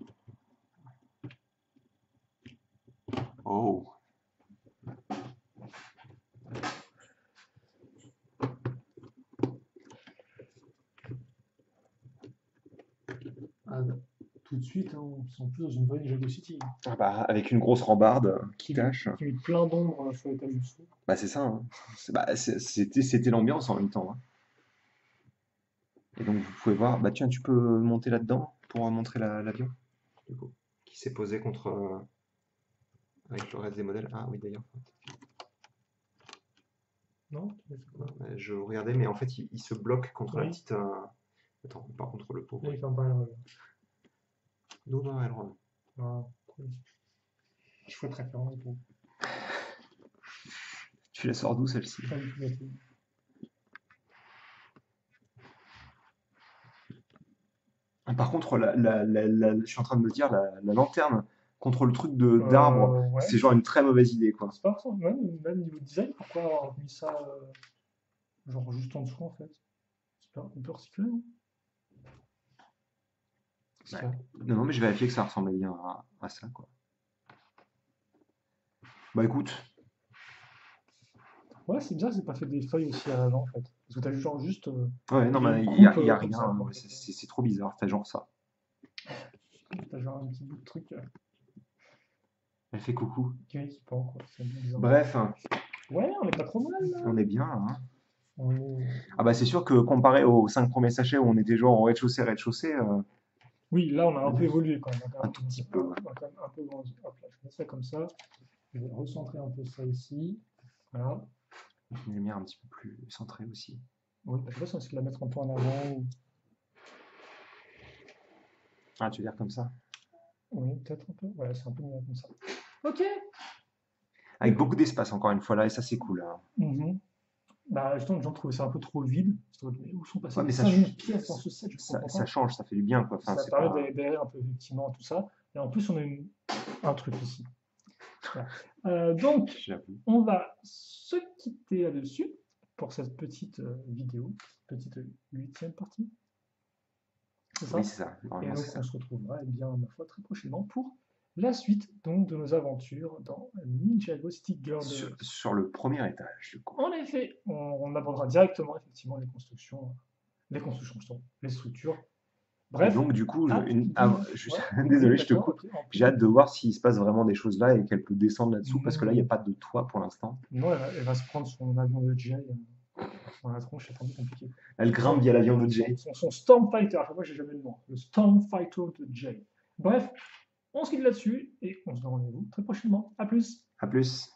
[SPEAKER 2] Oh.
[SPEAKER 1] Ah, bah, tout de suite, hein, on se sent plus dans une vraie Jago City.
[SPEAKER 2] Ah bah, avec une grosse rambarde qui tâche.
[SPEAKER 1] Qui met plein d'ombre sur l'étage du dessous.
[SPEAKER 2] Bah c'est ça, hein. C'était l'ambiance en même temps, hein. Et donc vous pouvez voir, bah tiens, tu peux monter là-dedans pour montrer l'avion, du coup, qui s'est posé contre avec le reste des modèles. Ah oui d'ailleurs.
[SPEAKER 1] Non?
[SPEAKER 2] Non, je regardais, mais en fait il se bloque contre la
[SPEAKER 1] Oui.
[SPEAKER 2] petite. Attends, pas contre le pot.
[SPEAKER 1] Là, il fait un pas le.
[SPEAKER 2] Non, non, elle rentre.
[SPEAKER 1] Ah, cool. Je ferais préférence pour.
[SPEAKER 2] Tu la sors d'où celle-ci?
[SPEAKER 1] Pas du tout gâté.
[SPEAKER 2] Ah, par contre, je suis en train de me dire, la lanterne contre le truc d'arbre,
[SPEAKER 1] Ouais.
[SPEAKER 2] c'est genre une très mauvaise idée, quoi.
[SPEAKER 1] C'est pas forcément. Même niveau design, pourquoi avoir mis ça genre juste en dessous en fait? C'est pas un peu recyclé, non? Parce
[SPEAKER 2] Ouais. Non, non, mais je vérifiais que ça ressemblait bien à ça, quoi. Bah écoute,
[SPEAKER 1] Ouais, c'est bizarre que c'est pas fait des feuilles aussi à l'avant en fait. Parce que t'as genre juste
[SPEAKER 2] ouais, non, mais
[SPEAKER 1] une
[SPEAKER 2] y a
[SPEAKER 1] comme
[SPEAKER 2] rien,
[SPEAKER 1] ça,
[SPEAKER 2] hein,
[SPEAKER 1] quoi, en
[SPEAKER 2] ouais,
[SPEAKER 1] fait.
[SPEAKER 2] c'est trop bizarre, t'as genre ça.
[SPEAKER 1] T'as genre un petit bout de truc
[SPEAKER 2] Elle fait coucou.
[SPEAKER 1] qui pend, quoi. C'est bizarre.
[SPEAKER 2] Bref, hein,
[SPEAKER 1] Ouais, on est pas trop mal là.
[SPEAKER 2] on est bien, hein.
[SPEAKER 1] On est...
[SPEAKER 2] Ah bah c'est sûr que comparé aux 5 premiers sachets où on était genre en rez-de-chaussée,
[SPEAKER 1] Oui, là on a un peu évolué quand même.
[SPEAKER 2] un tout petit peu.
[SPEAKER 1] On a quand même un peu grandi. Hop là, je mets ça comme ça. Je vais recentrer un peu ça ici. Voilà.
[SPEAKER 2] Une lumière un petit peu plus centrée aussi.
[SPEAKER 1] Oui, je sais pas si on essaie de la mettre un peu en avant ou.
[SPEAKER 2] Ah, tu veux dire comme ça?
[SPEAKER 1] Oui, peut-être un peu. Ouais, c'est un peu mieux comme ça. Ok.
[SPEAKER 2] Avec beaucoup d'espace encore une fois là, et ça c'est cool, hein.
[SPEAKER 1] Mhm. Bah, justement, les gens trouvaient ça un peu trop vide. Ils se disaient, mais où sont passées
[SPEAKER 2] Ouais,
[SPEAKER 1] les
[SPEAKER 2] mais
[SPEAKER 1] 5000 pièces dans ce set? Je
[SPEAKER 2] ça,
[SPEAKER 1] comprends
[SPEAKER 2] ça
[SPEAKER 1] pas.
[SPEAKER 2] change, ça fait du bien, quoi. Enfin,
[SPEAKER 1] Ça
[SPEAKER 2] c'est
[SPEAKER 1] permet
[SPEAKER 2] pas.
[SPEAKER 1] d'aérer un peu effectivement tout ça. Et en plus, on a un truc ici. Voilà. Donc,
[SPEAKER 2] J'avoue.
[SPEAKER 1] on va se quitter là-dessus pour cette petite vidéo, petite huitième partie, c'est
[SPEAKER 2] Oui,
[SPEAKER 1] ça?
[SPEAKER 2] c'est ça.
[SPEAKER 1] Et
[SPEAKER 2] Normalement, c'est
[SPEAKER 1] donc, on
[SPEAKER 2] ça.
[SPEAKER 1] se retrouvera, eh bien, ma foi, très prochainement pour la suite donc, de nos aventures dans Ninjago Stick Girl Deluxe.
[SPEAKER 2] Sur le premier étage, du coup.
[SPEAKER 1] En effet, on abordera directement effectivement les constructions, pardon, les structures.
[SPEAKER 2] Et
[SPEAKER 1] Bref,
[SPEAKER 2] donc, du coup,
[SPEAKER 1] hâte de...
[SPEAKER 2] juste,
[SPEAKER 1] Ouais, oui,
[SPEAKER 2] désolé, je te
[SPEAKER 1] d'accord,
[SPEAKER 2] coupe.
[SPEAKER 1] ok, en
[SPEAKER 2] J'ai
[SPEAKER 1] plus,
[SPEAKER 2] hâte de voir s'il se passe vraiment des choses là et qu'elle peut descendre là-dessous, parce que là, il n'y a
[SPEAKER 1] non,
[SPEAKER 2] pas de toit pour l'instant.
[SPEAKER 1] non, elle va se prendre son avion de Jay dans la tronche, c'est un peu compliqué.
[SPEAKER 2] Elle grimpe via l'avion de Jay.
[SPEAKER 1] Son Storm Fighter, à chaque fois j'ai jamais le nom, le Storm Fighter de Jay. Bref, on se quitte là-dessus et on se donne rendez-vous très prochainement. À plus!
[SPEAKER 2] À plus.